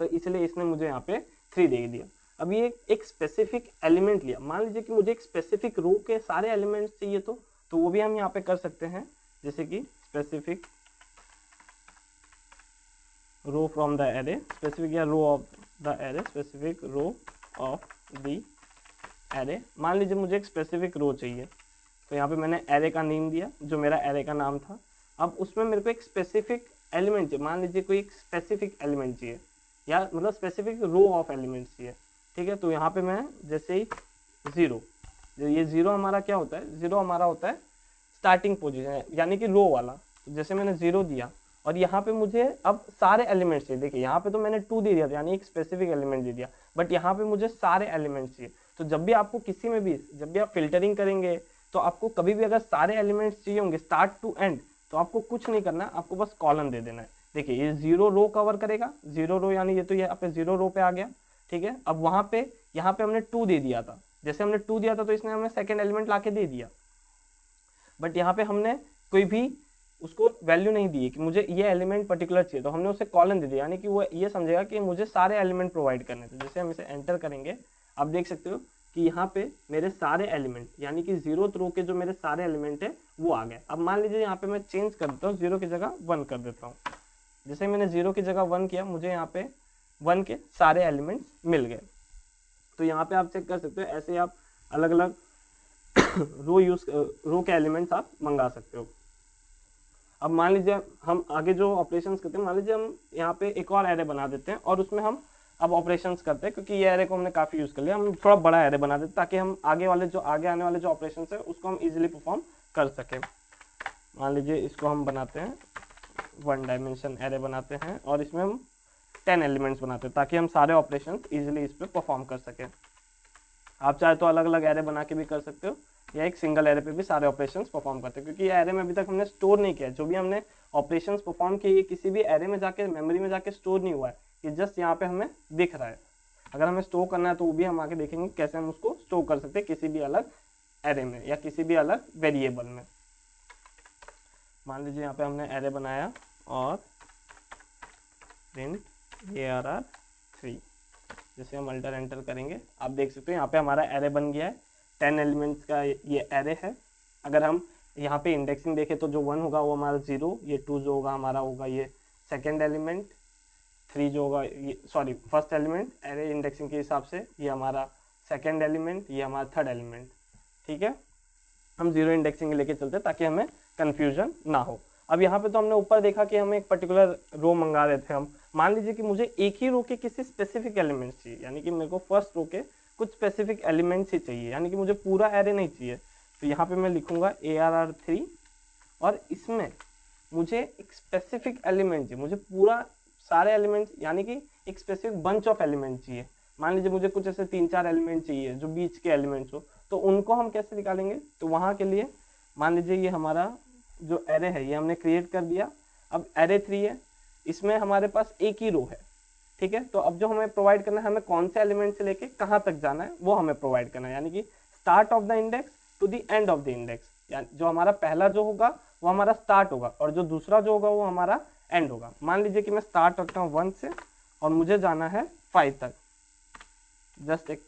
इसलिए इसने मुझे यहाँ पे 3 दे दिया। अब ये एक स्पेसिफिक एलिमेंट लिया, मान लीजिए कि मुझे एक स्पेसिफिक रो के सारे एलिमेंट्स चाहिए, तो वो भी हम यहाँ पे कर सकते हैं। जैसे कि specific row from the array, specific या row of the array, specific row of the array. मान लीजिए मुझे एक स्पेसिफिक रो चाहिए, तो यहाँ पे मैंने एरे का नेम दिया जो मेरा एरे का नाम था। अब उसमें मेरे को एक स्पेसिफिक एलिमेंट चाहिए, मान लीजिए कोई एक स्पेसिफिक एलिमेंट चाहिए या मतलब स्पेसिफिक रो ऑफ एलिमेंट्स चाहिए, ठीक है। तो यहाँ पे मैं जैसे ही 0, ये 0 हमारा क्या होता है, 0 हमारा होता है स्टार्टिंग पोजीशन यानी कि रो वाला। तो जैसे मैंने 0 दिया और यहाँ पे मुझे अब सारे एलिमेंट्स चाहिए। देखिए यहाँ पे तो मैंने 2 दे दिया था यानी एक स्पेसिफिक एलिमेंट दे दिया, बट यहाँ पे मुझे सारे एलिमेंट्स चाहिए। तो जब भी आपको किसी में भी, जब भी आप फिल्टरिंग करेंगे तो आपको कभी भी अगर सारे एलिमेंट्स चाहिए होंगे स्टार्ट टू एंड, तो आपको कुछ नहीं करना, आपको बस कॉलम दे देना है। देखिए ये 0 रो कवर करेगा, 0 रो यानी ये तो यहाँ पे 0 रो पे आ गया, ठीक है। अब वहाँ पे यहाँ पे हमने 2 दे दिया था, जैसे हमने 2 दिया था तो इसने हमें सेकेंड एलिमेंट ला के दे दिया, बट यहाँ पे हमने कोई भी उसको वैल्यू नहीं दी है कि मुझे ये एलिमेंट पर्टिकुलर चाहिए, तो हमने उसे कॉलम दे दिया, यानी कि वो ये समझेगा कि मुझे सारे एलिमेंट प्रोवाइड करने थे। जैसे हम इसे एंटर करेंगे, आप देख सकते हो कि यहाँ पे मेरे सारे एलिमेंट यानी कि 0th रो के जो मेरे सारे एलिमेंट है वो आ गए। अब मान लीजिए यहाँ पे मैं चेंज कर देता हूँ, 0 की जगह 1 कर देता हूँ। जैसे मैंने 0 की जगह 1 किया, मुझे यहाँ पे 1 के सारे एलिमेंट्स मिल गए। तो यहाँ पे आप चेक कर सकते हो, ऐसे आप अलग अलग रो के एलिमेंट्स आप मंगा सकते हो। अब मान लीजिए हम आगे जो ऑपरेशंस करते हैं, मान लीजिए हम यहाँ पे एक और एरे बना देते हैं और उसमें हम अब ऑपरेशंस करते हैं, क्योंकि ये एरे को हमने काफ़ी यूज़ कर लिया, हम थोड़ा बड़ा एरे बना देते हैं ताकि हम आगे आने वाले जो ऑपरेशंस है उसको हम इजीली परफॉर्म कर सकें। मान लीजिए इसको हम बनाते हैं 1 डायमेंशन एरे बनाते हैं और इसमें हम 10 एलिमेंट्स बनाते हैं ताकि हम सारे ऑपरेशंस इजीली इस पर परफॉर्म कर सकें। आप चाहे तो अलग अलग एरे बना के भी कर सकते हो या एक सिंगल एरे पे भी सारे ऑपरेशंस परफॉर्म करते हैं, क्योंकि ये एरे में अभी तक हमने स्टोर नहीं किया है। जो भी हमने ऑपरेशंस परफॉर्म किए ये किसी भी एरे में जाके मेमोरी में जाके स्टोर नहीं हुआ है, ये जस्ट यहाँ पे हमें दिख रहा है। अगर हमें स्टोर करना है तो वो भी हम आगे देखेंगे कैसे हम उसको स्टोर कर सकते हैं किसी भी अलग एरे में या किसी भी अलग वेरिएबल में। मान लीजिए यहाँ पे हमने एरे बनाया और प्रिंट ARR3, जैसे हम अल्टर एंटर करेंगे आप देख सकते हो यहाँ पे हमारा एरे बन गया है। 10 एलिमेंट्स का ये एरे है। अगर हम यहाँ पे इंडेक्सिंग देखें तो जो 1 होगा वो हमारा 0, ये 2 जो होगा हमारा होगा ये सेकेंड एलिमेंट, 3 जो होगा ये sorry first element array indexing के हिसाब से, ये हमारा सेकेंड एलिमेंट, ये हमारा थर्ड एलिमेंट। ठीक है, हम 0 इंडेक्सिंग लेके चलते ताकि हमें कन्फ्यूजन ना हो। अब यहाँ पे तो हमने ऊपर देखा कि हमें एक पर्टिकुलर रो मंगा रहे थे हम। मान लीजिए कि मुझे एक ही रो के किसी स्पेसिफिक एलिमेंट्स चाहिए, यानी कि मेरे को फर्स्ट रो के कुछ स्पेसिफिक एलिमेंट्स ही चाहिए, यानी कि मुझे पूरा एरे नहीं चाहिए। तो यहाँ पे मैं लिखूँगा ARR3 और इसमें मुझे एक स्पेसिफिक एलिमेंट चाहिए, मुझे पूरा सारे एलिमेंट्स यानी कि एक स्पेसिफिक बंच ऑफ एलिमेंट चाहिए। मान लीजिए मुझे कुछ ऐसे 3-4 एलिमेंट चाहिए जो बीच के एलिमेंट्स हो, तो उनको हम कैसे निकालेंगे? तो वहाँ के लिए मान लीजिए ये हमारा जो एरे है ये हमने क्रिएट कर दिया। अब एरे 3 है, इसमें हमारे पास एक ही रो है। ठीक है, तो अब जो हमें प्रोवाइड करना है, हमें कौन से एलिमेंट से लेके कहाँ तक जाना है वो हमें प्रोवाइड करना है, यानी कि start of the index to the end of the index. यानी जो हमारा पहला जो होगा वो हमारा स्टार्ट होगा और जो दूसरा जो होगा वो हमारा एंड होगा। मान लीजिए कि मैं स्टार्ट रखता हूँ 1 से और मुझे जाना है 5 तक, जस्ट एक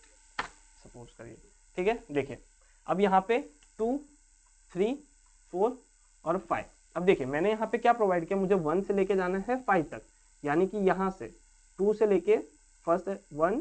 सपोज करिए। ठीक है, देखिए अब यहाँ पे 2, 3, 4 और 5। अब देखिए मैंने यहाँ पे क्या प्रोवाइड किया, मुझे 1 से लेके जाना है 5 तक, यानी कि यहाँ से 2 से लेके फर्स्ट 1,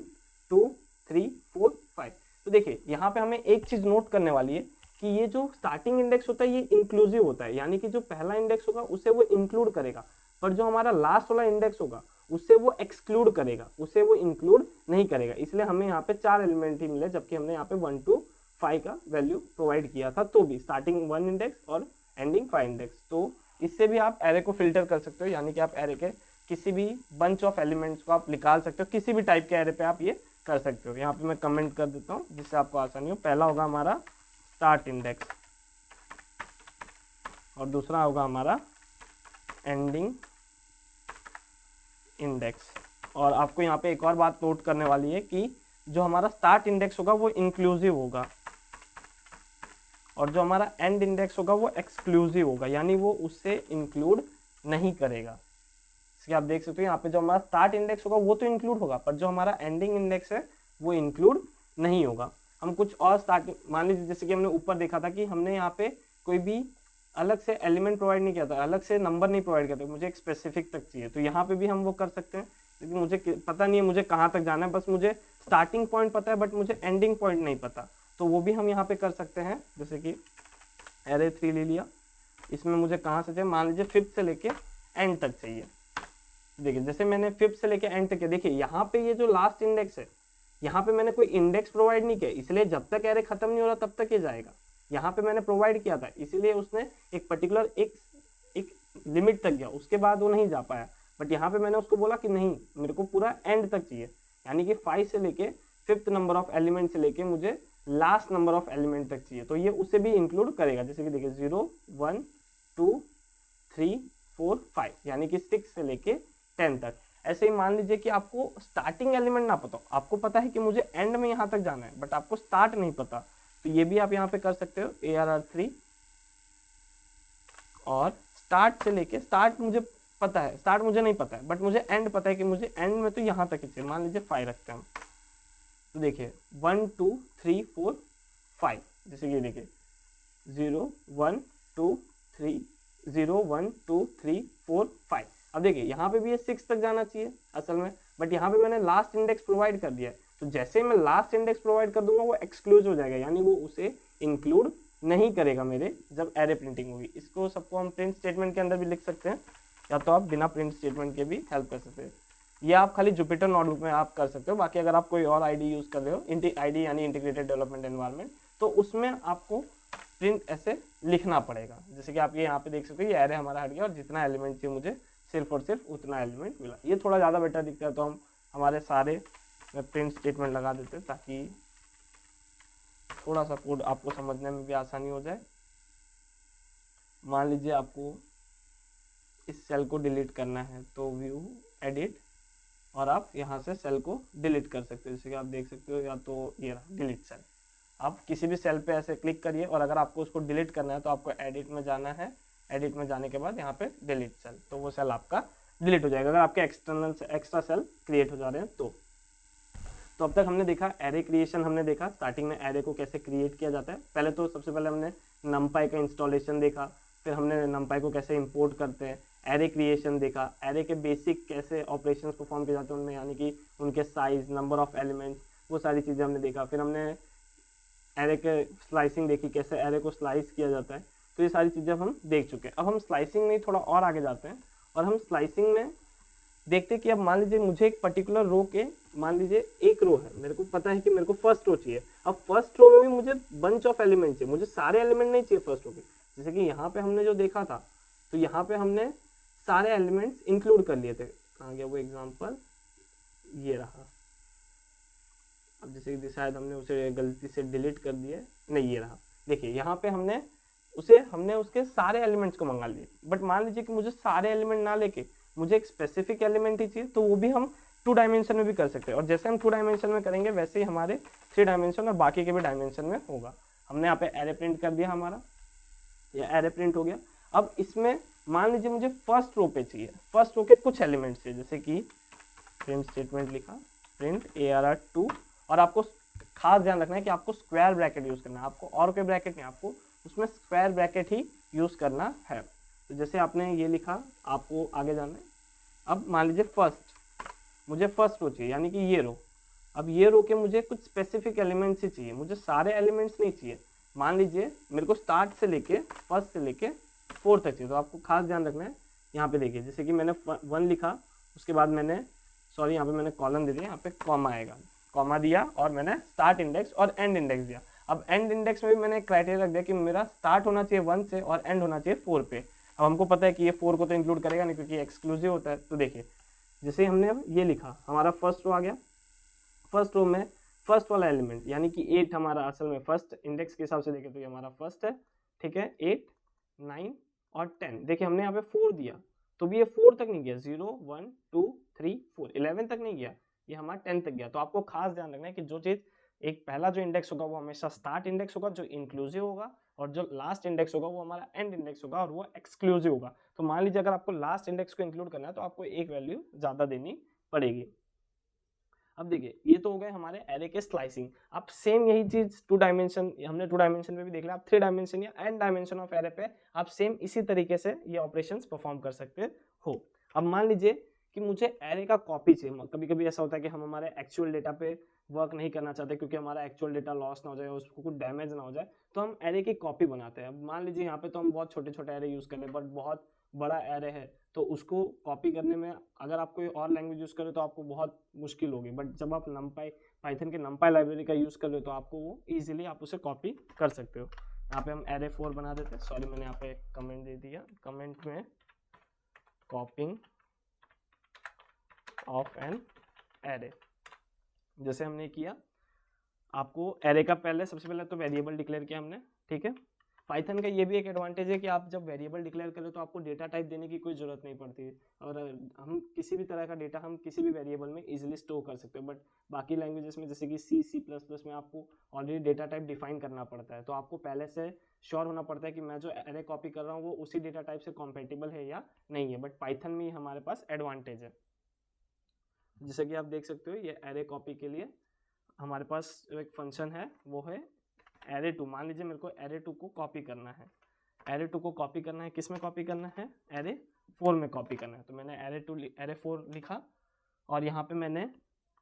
2, 3, 4, 5। तो देखिए यहाँ पे हमें एक चीज़ नोट करने वाली है कि ये जो स्टार्टिंग इंडेक्स होता है ये इंक्लूसिव होता है, यानी कि जो पहला इंडेक्स होगा उसे वो इंक्लूड करेगा, पर जो हमारा लास्ट वाला इंडेक्स होगा उससे वो एक्सक्लूड करेगा, उसे वो इंक्लूड नहीं करेगा। इसलिए हमें यहाँ पे 4 एलिमेंट ही मिले, जबकि हमने यहाँ पे 1 to 5 का वैल्यू प्रोवाइड किया था, तो भी स्टार्टिंग 1 इंडेक्स और एंडिंग 5 इंडेक्स। तो इससे भी आप एरे को फिल्टर कर सकते हो, यानी कि आप एरे के किसी भी बंच ऑफ एलिमेंट्स को आप निकाल सकते हो, किसी भी टाइप के एरे पे आप ये कर सकते हो। यहाँ पे मैं कमेंट कर देता हूँ जिससे आपको आसानी हो। पहला होगा हमारा स्टार्ट इंडेक्स और दूसरा होगा हमारा एंडिंग इंडेक्स। और आपको यहाँ पे एक और बात नोट करने वाली है कि जो हमारा स्टार्ट इंडेक्स होगा वो इंक्लूसिव होगा और जो हमारा एंड इंडेक्स होगा वो एक्सक्लूसिव होगा, यानी वो उससे इंक्लूड नहीं करेगा। इसलिए आप देख सकते हो यहाँ पे जो हमारा स्टार्ट इंडेक्स होगा वो तो इंक्लूड होगा, पर जो हमारा एंडिंग इंडेक्स है वो इंक्लूड नहीं होगा। हम कुछ और स्टार्टिंग मान लीजिए जैसे कि हमने ऊपर देखा था कि हमने यहाँ पे कोई भी अलग से एलिमेंट प्रोवाइड नहीं किया था, अलग से नंबर नहीं प्रोवाइड किया था, मुझे एक स्पेसिफिक तक चाहिए। तो यहाँ पे भी हम वो कर सकते हैं, क्योंकि मुझे पता नहीं है मुझे कहाँ तक जाना है, बस मुझे स्टार्टिंग पॉइंट पता है बट मुझे एंडिंग पॉइंट नहीं पता, तो वो भी हम यहाँ पे कर सकते हैं। जैसे कि एरे 3 ले लिया, इसमें मुझे कहाँ से चाहिए, मान लीजिए 5th से लेके एंड तक चाहिए। देखिए जैसे मैंने 5th से लेके एंड तक किया, देखिए यहाँ पे ये जो लास्ट इंडेक्स है यहाँ पे मैंने कोई इंडेक्स प्रोवाइड नहीं किया, इसलिए जब तक एरे खत्म नहीं हो रहा तब तक ये जाएगा। यहाँ पे मैंने प्रोवाइड किया था इसीलिए उसने एक पर्टिकुलर एक लिमिट तक गया, उसके बाद वो नहीं जा पाया। बट यहाँ पे मैंने उसको बोला कि नहीं मेरे को पूरा एंड तक चाहिए, यानी कि 5 से लेके 5th नंबर ऑफ एलिमेंट से लेके मुझे लास्ट नंबर ऑफ एलिमेंट तक चाहिए, तो ये उसे भी इंक्लूड करेगा। जैसे कि देखिए 0, 1, 2, 3, 4, 5, यानी कि 6 से लेके 10 तक। ऐसे ही मान लीजिए कि आपको स्टार्टिंग एलिमेंट ना पता हो, आपको पता है कि मुझे एंड में यहाँ तक जाना है बट आपको स्टार्ट नहीं पता, तो ये भी आप यहाँ पे कर सकते हो ARR3 और स्टार्ट से लेके स्टार्ट मुझे पता है, स्टार्ट मुझे नहीं पता है बट मुझे एंड पता है कि मुझे एंड में तो यहाँ तक ही चाहिए। मान लीजिए 5 रखते हैं हम, तो देखिए 1, 2, 3, 4, 5, जैसे कि देखिए 0, 1, 2, 3, 0, 1, 2, 3, 4, 5। अब देखिए यहाँ पे भी ये 6 तक जाना चाहिए असल में, बट यहाँ पे मैंने लास्ट इंडेक्स प्रोवाइड कर दिया है, तो जैसे मैं लास्ट इंडेक्स प्रोवाइड कर दूंगा वो एक्सक्लूज हो जाएगा, यानी वो उसे इंक्लूड नहीं करेगा मेरे जब एरे प्रिंटिंग होगी। इसको सबको हम प्रिंट स्टेटमेंट के अंदर भी लिख सकते हैं, या तो आप बिना प्रिंट स्टेटमेंट के भी हेल्प कर सकते हैं। ये आप खाली जुपिटर नोटबुक में आप कर सकते हो, बाकी अगर आप कोई और आईडी यूज़ कर रहे हो, आईडी यानी इंटीग्रेटेड डेवलपमेंट एनवायरनमेंट, तो उसमें आपको प्रिंट ऐसे लिखना पड़ेगा। जैसे कि आप ये यहाँ पे देख सकते हो, ये एरे हमारा हट गया और जितना एलिमेंट चाहिए मुझे सिर्फ और सिर्फ उतना एलिमेंट मिला। ये थोड़ा ज़्यादा बेटर दिखता है, तो हम हमारे सारे प्रिंट स्टेटमेंट लगा देते हैं ताकि थोड़ा सा कोड आपको समझने में भी आसानी हो जाए। मान लीजिए आपको इस सेल को डिलीट करना है, तो व्यू एडिट और आप यहाँ से सेल को डिलीट कर सकते हो। जैसे कि आप देख सकते हो, या तो ये रहा डिलीट सेल, आप किसी भी सेल पे ऐसे क्लिक करिए और अगर आपको उसको डिलीट करना है तो आपको एडिट में जाना है एडिट में जाने के बाद यहाँ पे डिलीट सेल, तो वो सेल आपका डिलीट हो जाएगा अगर आपके एक्स्ट्रा सेल क्रिएट हो जा रहे हैं तो अब तक हमने देखा एरे क्रिएशन, हमने देखा स्टार्टिंग में एरे को कैसे क्रिएट किया जाता है। पहले तो सबसे पहले हमने numpy का इंस्टॉलेशन देखा, फिर हमने numpy को कैसे इंपोर्ट करते हैं, एरे क्रिएशन देखा, एरे के बेसिक कैसे ऑपरेशंस परफॉर्म किए जाते हैं उनमें, यानी कि उनके साइज, नंबर ऑफ एलिमेंट्स, वो सारी चीज़ें हमने देखा। फिर हमने एरे के स्लाइसिंग देखी, कैसे एरे को स्लाइस किया जाता है। तो ये सारी चीज़ें हम देख चुके हैं। अब हम स्लाइसिंग में थोड़ा और आगे जाते हैं और हम स्लाइसिंग में देखते हैं कि अब मान लीजिए मुझे एक पर्टिकुलर रो के, मान लीजिए एक रो है, मेरे को पता है कि मेरे को फर्स्ट रो चाहिए। अब फर्स्ट रो में भी मुझे बंच ऑफ एलिमेंट चाहिए, मुझे सारे एलिमेंट नहीं चाहिए फर्स्ट रो के। जैसे कि यहाँ पे हमने जो देखा था, तो यहाँ पे हमने सारे एलिमेंट्स इंक्लूड कर लिए थे। कहाँ गया वो एग्जाम्पल, ये रहा। अब जैसे कि शायद हमने उसे गलती से डिलीट कर दिया, नहीं ये रहा। देखिए यहाँ पे हमने उसके सारे एलिमेंट्स को मंगा लिए। बट मान लीजिए कि मुझे सारे एलिमेंट ना लेके मुझे एक स्पेसिफिक एलिमेंट ही चाहिए, तो वो भी हम 2 डायमेंशन में भी कर सकते हैं। और जैसे हम 2 डायमेंशन में करेंगे वैसे ही हमारे 3 डायमेंशन और बाकी के भी डायमेंशन में होगा। हमने यहाँ पे एरे प्रिंट कर दिया, हमारा ये एरे प्रिंट हो गया। अब इसमें मान लीजिए मुझे फर्स्ट रो पे चाहिए, फर्स्ट रो के कुछ एलिमेंट्स चाहिए, जैसे कि प्रिंट स्टेटमेंट लिखा, प्रिंट ARR2, और आपको खास ध्यान रखना है कि आपको स्क्वायर ब्रैकेट यूज़ करना है, आपको और कोई ब्रैकेट नहीं, आपको उसमें स्क्वायर ब्रैकेट ही यूज़ करना है। तो जैसे आपने ये लिखा, आपको आगे जाना है। अब मान लीजिए मुझे फर्स्ट रो चाहिए, यानी कि ये रो। अब ये रो के मुझे कुछ स्पेसिफिक एलिमेंट्स ही चाहिए, मुझे सारे एलिमेंट्स नहीं चाहिए। मान लीजिए मेरे को स्टार्ट से लेके फर्स्ट से लेके 4 तक चाहिए, तो आपको खास ध्यान रखना है। यहाँ पे देखिए, जैसे कि मैंने 1 लिखा, उसके बाद मैंने यहाँ पे मैंने कॉलम दे दिया, यहाँ पे कॉमा आएगा, कॉमा दिया और मैंने स्टार्ट इंडेक्स और एंड इंडेक्स दिया। अब एंड इंडेक्स में भी मैंने क्राइटेरिया रख दिया कि मेरा स्टार्ट होना चाहिए 1 से और एंड होना चाहिए 4 पे। अब हमको पता है कि ये 4 को तो इंक्लूड करेगा नहीं, क्योंकि एक्सक्लूसिव होता है। तो देखिए, जैसे हमने ये लिखा, हमारा फर्स्ट रो आ गया। फर्स्ट रो में फर्स्ट वाला एलिमेंट, यानी कि 8 हमारा असल में फर्स्ट इंडेक्स के हिसाब से देखें तो ये हमारा फर्स्ट है, ठीक है। 8, 9 और 10। देखिए हमने यहाँ पे 4 दिया, तो भी ये 4 तक नहीं गया, 0, 1, 2, 3, 4, 11 तक नहीं गया, ये हमारा 10 तक गया। तो आपको खास ध्यान रखना है कि जो चीज़ एक पहला जो इंडेक्स होगा वो हमेशा स्टार्ट इंडेक्स होगा, जो इंक्लूसिव होगा, और जो लास्ट इंडेक्स होगा वो हमारा एंड इंडेक्स होगा, और वो एक्सक्लूसिव होगा। तो मान लीजिए अगर आपको लास्ट इंडेक्स को इंक्लूड करना है तो आपको एक वैल्यू ज़्यादा देनी पड़ेगी। अब देखिए, ये तो हो गए हमारे एरे के स्लाइसिंग। अब सेम यही चीज 2 डायमेंशन, हमने 2 डायमेंशन पे भी देख लिया, आप 3 डायमेंशन या एन डायमेंशन ऑफ एरे पे आप सेम इसी तरीके से ये ऑपरेशंस परफॉर्म कर सकते हो। अब मान लीजिए कि मुझे एरे का कॉपी चाहिए। कभी कभी ऐसा होता है कि हम हमारे एक्चुअल डेटा पे वर्क नहीं करना चाहते क्योंकि हमारा एक्चुअल डेटा लॉस ना हो जाए, उसको कुछ डैमेज ना हो जाए, तो हम एरे की कॉपी बनाते हैं। अब मान लीजिए यहाँ पे तो हम बहुत छोटे छोटे एरे यूज कर रहे हैं, बट बहुत बड़ा एरे है, तो उसको कॉपी करने में अगर आप कोई और लैंग्वेज यूज़ करें तो आपको बहुत मुश्किल होगी। बट जब आप numpy, पाइथन के numpy लाइब्रेरी का यूज़ कर रहे हो तो आपको वो ईजिली आप उसे कॉपी कर सकते हो। यहाँ पे हम एरे 4 बना देते हैं। सॉरी, मैंने यहाँ पे कमेंट दे दिया, कमेंट में कॉपिंग ऑफ एन एरे। जैसे हमने किया, आपको एरे का पहले सबसे पहले तो वेरिएबल डिक्लेयर किया हमने, ठीक है। पाइथन का ये भी एक एडवांटेज है कि आप जब वेरिएबल डिक्लेयर करें तो आपको डेटा टाइप देने की कोई ज़रूरत नहीं पड़ती, और हम किसी भी तरह का डेटा हम किसी भी वेरिएबल में इजीली स्टोर कर सकते हैं। बट बाकी लैंग्वेजेस में जैसे कि C++ में आपको ऑलरेडी डेटा टाइप डिफाइन करना पड़ता है, तो आपको पहले से श्योर होना पड़ता है कि मैं जो एरे कॉपी कर रहा हूँ वो उसी डेटा टाइप से कॉम्पेटिबल है या नहीं है। बट पाइथन में हमारे पास एडवांटेज है। जैसे कि आप देख सकते हो, ये एरे कॉपी के लिए हमारे पास एक फंक्शन है, वो है array2। मान लीजिए मेरे को array2 को कॉपी करना है, array2 को कॉपी करना है, किस में कॉपी करना है, array4 में कॉपी करना है। तो मैंने array4 लिखा और यहाँ पे मैंने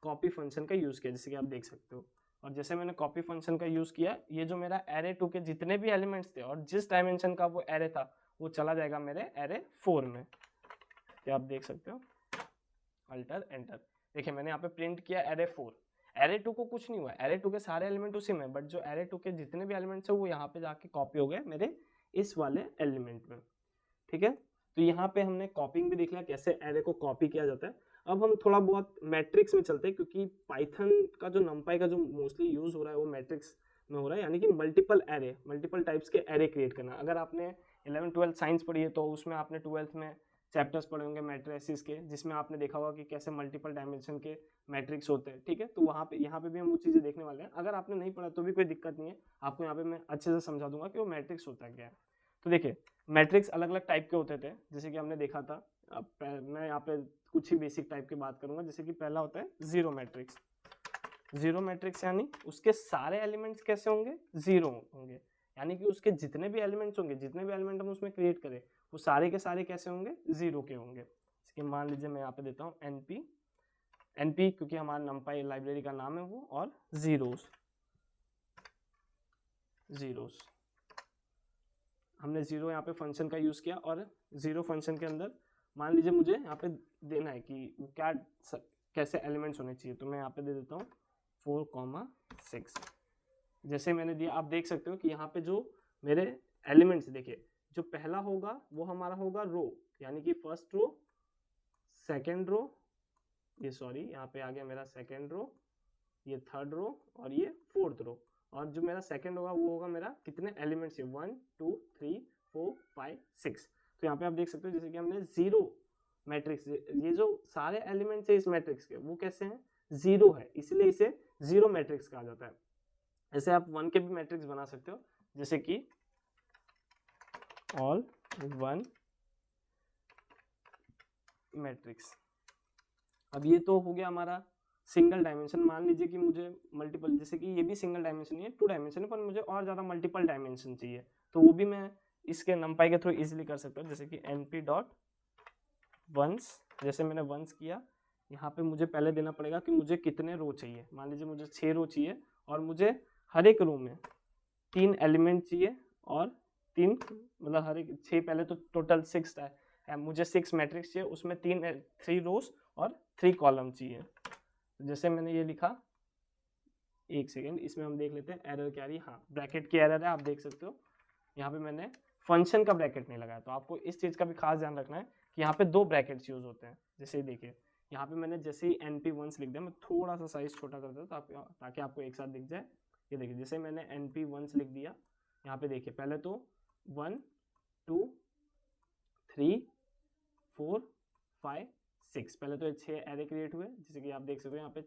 कॉपी फंक्शन का यूज़ किया, जैसे कि आप देख सकते हो। और जैसे मैंने कॉपी फंक्शन का यूज़ किया, ये जो मेरा array2 के जितने भी एलिमेंट्स थे और जिस डायमेंशन का वो एरे था वो चला जाएगा मेरे array4 में। क्या आप देख सकते हो, अल्टर एंटर। देखिए मैंने यहाँ पे प्रिंट किया array4, array2 को कुछ नहीं हुआ, array2 के सारे एलिमेंट उसी में, बट जो array2 के जितने भी एलिमेंट्स है वो यहाँ पे जाके कॉपी हो गए मेरे इस वाले एलिमेंट में, ठीक है। तो यहाँ पे हमने कॉपिंग भी देख लिया, कैसे एरे को कॉपी किया जाता है। अब हम थोड़ा बहुत मैट्रिक्स में चलते हैं, क्योंकि पाइथन का जो numpy का जो मोस्टली यूज हो रहा है वो मैट्रिक्स में हो रहा है, यानी कि मल्टीपल एरे, मल्टीपल टाइप्स के एरे क्रिएट करना। अगर आपने 11-12 साइंस पढ़ी है तो उसमें आपने 12th में चैप्टर्स पढ़े होंगे मैट्रिसेस के, जिसमें आपने देखा होगा कि कैसे मल्टीपल डायमेंशन के मैट्रिक्स होते हैं, ठीक है। तो वहाँ पे यहाँ पे भी हम वो चीज़ें देखने वाले हैं। अगर आपने नहीं पढ़ा तो भी कोई दिक्कत नहीं है, आपको यहाँ पे मैं अच्छे से समझा दूंगा कि वो मैट्रिक्स होता क्या है। तो देखिए मैट्रिक्स अलग अलग टाइप के होते थे, जैसे कि हमने देखा था। अब मैं यहाँ पे कुछ ही बेसिक टाइप की बात करूंगा। जैसे कि पहला होता है जीरो मैट्रिक्स। जीरो मैट्रिक्स यानी उसके सारे एलिमेंट्स कैसे होंगे, जीरो होंगे, यानी कि उसके जितने भी एलिमेंट्स होंगे, जितने भी एलिमेंट हम उसमें क्रिएट करें, वो सारे के सारे कैसे होंगे, जीरो के होंगे। इसके मान लीजिए मैं यहाँ पे देता हूँ एनपी क्योंकि हमारा नंपाई लाइब्रेरी का नाम है वो, और जीरोस हमने जीरो यहाँ पे फंक्शन का यूज किया, और जीरो फंक्शन के अंदर मान लीजिए मुझे यहाँ पे देना है कि वो क्या कैसे एलिमेंट्स होने चाहिए, तो मैं यहाँ पे दे देता हूँ 4,6। जैसे मैंने दिया, आप देख सकते हो कि यहाँ पे जो मेरे एलिमेंट्स देखिए, जो पहला होगा वो हमारा होगा रो, यानी कि फर्स्ट रो, सेकेंड रो, ये सॉरी यहाँ पे आ गया मेरा सेकेंड रो, ये थर्ड रो, और ये फोर्थ रो। और जो मेरा सेकंड होगा वो होगा मेरा कितने एलिमेंट्स है, 1 2 3 4 5 6। तो यहाँ पे आप देख सकते हो जैसे कि हमने जीरो मैट्रिक्स, ये जो सारे एलिमेंट्स है इस मैट्रिक्स के वो कैसे हैं, जीरो है, इसलिए इसे जीरो मैट्रिक्स कहा जाता है। ऐसे आप 1 के भी मैट्रिक्स बना सकते हो, जैसे कि ऑल 1 मैट्रिक्स। अब ये तो हो गया हमारा सिंगल डायमेंशन। मान लीजिए कि मुझे मल्टीपल, जैसे कि ये भी सिंगल डायमेंशन है, 2 डायमेंशन है, पर मुझे और ज़्यादा मल्टीपल डायमेंशन चाहिए, तो वो भी मैं इसके नंपाई के थ्रू इजीली कर सकता हूँ। जैसे कि np डॉट वंस, जैसे मैंने वंस किया, यहाँ पे मुझे पहले देना पड़ेगा कि मुझे कितने रो चाहिए। मान लीजिए मुझे 6 रो चाहिए, और मुझे हर एक रो में 3 एलिमेंट चाहिए, और 3 मतलब हर एक 6, पहले तो टोटल 6 है, मुझे 6 मैट्रिक्स चाहिए, उसमें 3 रोज और 3 कॉलम चाहिए। जैसे मैंने ये लिखा, एक सेकेंड इसमें हम देख लेते हैं एरर क्या रही। हाँ, ब्रैकेट की एरर है, आप देख सकते हो यहाँ पे मैंने फंक्शन का ब्रैकेट नहीं लगाया, तो आपको इस चीज़ का भी खास ध्यान रखना है कि यहाँ पे 2 ब्रैकेट्स यूज होते हैं। जैसे देखिए यहाँ पे मैंने जैसे ही np1 लिख दिया, मैं थोड़ा सा साइज छोटा कर देता हूँ ताकि आपको एक साथ दिख जाए। ये देखिए जैसे मैंने np1 लिख दिया, यहाँ पे देखिए पहले तो 1 2 3 4 5 6, पहले तो 6 एरे क्रिएट हुए, जैसे कि आप देख सकते हो यहाँ पे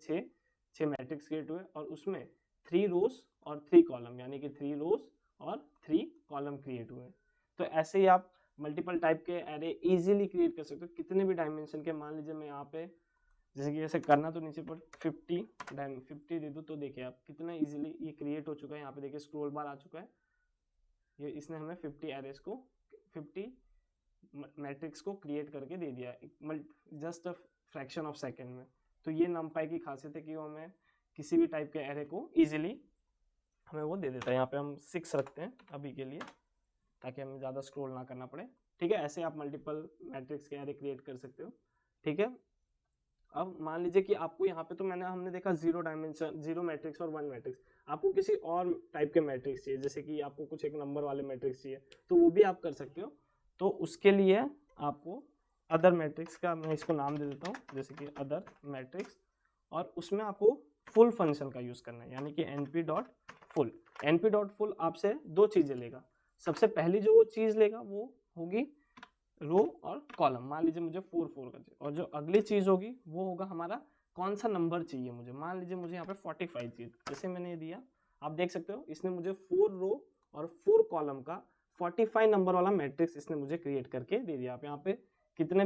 6 मैट्रिक्स क्रिएट हुए, और उसमें 3 रोज और 3 कॉलम, यानी कि 3 रोज और 3 कॉलम क्रिएट हुए। तो ऐसे ही आप मल्टीपल टाइप के एरे इजीली क्रिएट कर सकते हो, कितने भी डायमेंशन के। मान लीजिए मैं यहाँ पे जैसे कि ऐसे करना तो नीचे पर 50 दे दूँ, तो देखिए आप कितना इजीली ये क्रिएट हो चुका है। यहाँ पे देखिए स्क्रॉल बार आ चुका है, ये इसने हमें 50 एरेस को 50 मैट्रिक्स को क्रिएट करके दे दिया just a fraction of second में। तो ये नमपाई की खासियत है कि वो हमें किसी भी टाइप के एरे को इजीली हमें वो दे देता है। यहाँ पे हम 6 रखते हैं अभी के लिए, ताकि हमें ज़्यादा स्क्रॉल ना करना पड़े। ठीक है, ऐसे आप मल्टीपल मैट्रिक्स के एरे क्रिएट कर सकते हो। ठीक है, अब मान लीजिए कि आपको यहाँ पे तो हमने देखा जीरो डायमेंशन, जीरो मैट्रिक्स और 1 मैट्रिक्स। आपको किसी और टाइप के मैट्रिक्स चाहिए, जैसे कि आपको कुछ एक नंबर वाले मैट्रिक्स चाहिए, तो वो भी आप कर सकते हो। तो उसके लिए आपको अदर मैट्रिक्स का मैं इसको नाम दे देता हूँ, जैसे कि अदर मैट्रिक्स, और उसमें आपको फुल फंक्शन का यूज़ करना है, यानी कि np.full। np.full आपसे 2 चीज़ें लेगा। सबसे पहली जो वो चीज़ लेगा वो होगी रो और कॉलम। मान लीजिए मुझे 4 4 का चाहिए, और जो अगली चीज़ होगी वो होगा हमारा कौन सा नंबर चाहिए मुझे। मान लीजिए मुझे यहाँ पे 45 चाहिए, जैसे मैंने ये दिया, आप देख सकते हो इसने मुझे 4 रो और 4 कॉलम का 45 नंबर वाला मैट्रिक्स इसने मुझे क्रिएट करके दे दिया। आप यहाँ पे कितने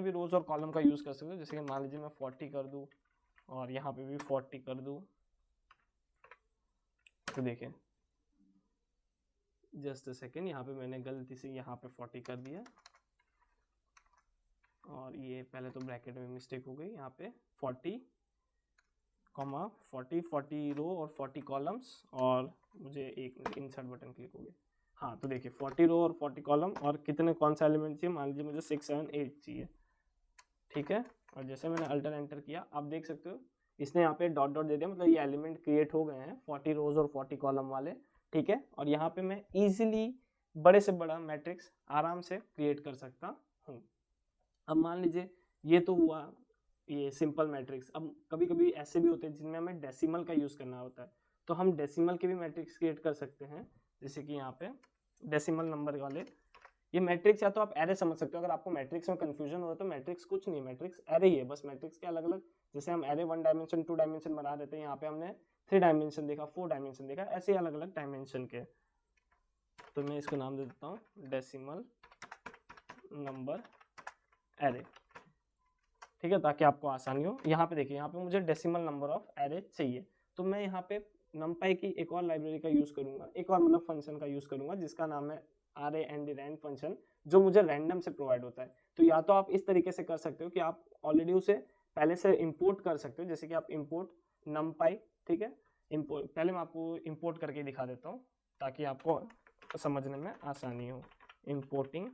भी रोज और कॉलम का यूज़ कर सकते हो। जैसे कि मान लीजिए मैं 40 कर दूँ, और यहाँ पे भी 40 कर दूँ, तो देखें जस्ट अ सेकेंड, यहाँ पे मैंने गलती से यहाँ पे 40 कर दिया, और ये पहले तो ब्रैकेट में मिस्टेक हो गई। यहाँ पे 40 रो और 40 कॉलम्स, और मुझे एक इंसर्ट बटन क्लिक हो गया। हाँ, तो देखिए 40 रो और 40 कॉलम, और कितने कौन सा एलिमेंट चाहिए, मान लीजिए मुझे 6 7 8 चाहिए। ठीक है, और जैसे मैंने अल्टर एंटर किया, आप देख सकते हो इसने यहाँ पे डॉट डॉट दे दिया, मतलब ये एलिमेंट क्रिएट हो गए हैं 40 रोज और 40 कॉलम वाले। ठीक है, और यहाँ पे मैं इजीली बड़े से बड़ा मैट्रिक्स आराम से क्रिएट कर सकता हूँ। अब मान लीजिए ये तो हुआ ये सिंपल मैट्रिक्स। अब कभी कभी ऐसे भी होते हैं जिनमें हमें डेसिमल का यूज़ करना होता है, तो हम डेसिमल के भी मैट्रिक्स क्रिएट कर सकते हैं। जैसे कि यहाँ पे डेसिमल नंबर वाले ये मैट्रिक्स, या तो आप एरे समझ सकते हो। अगर आपको मैट्रिक्स में कंफ्यूजन हो रहा है तो मैट्रिक्स कुछ नहीं, मैट्रिक्स एरे ही है, बस मैट्रिक्स के अलग अलग, जैसे हम एरे 1 डायमेंशन 2 डायमेंशन बना देते हैं, यहाँ पे हमने 3 डायमेंशन देखा, 4 डायमेंशन देखा, ऐसे अलग अलग डायमेंशन के। तो मैं इसको नाम दे देता हूँ डेसिमल नंबर एरे, ठीक है, ताकि आपको आसानी हो। यहाँ पे देखिए, यहाँ पे मुझे डेसिमल नंबर ऑफ एरे चाहिए, तो मैं यहाँ पे numpy की एक और लाइब्रेरी का यूज करूंगा, एक और मतलब फंक्शन का यूज करूंगा जिसका नाम है rand फंक्शन, जो मुझे रैंडम से प्रोवाइड होता है। तो या तो आप इस तरीके से कर सकते हो कि आप ऑलरेडी उसे पहले से इंपोर्ट कर सकते हो, जैसे कि आप इंपोर्ट numpy, ठीक है, इंपोर्ट, पहले मैं आपको इंपोर्ट करके दिखा देता हूँ ताकि आपको समझने में आसानी हो। इंपोर्टिंग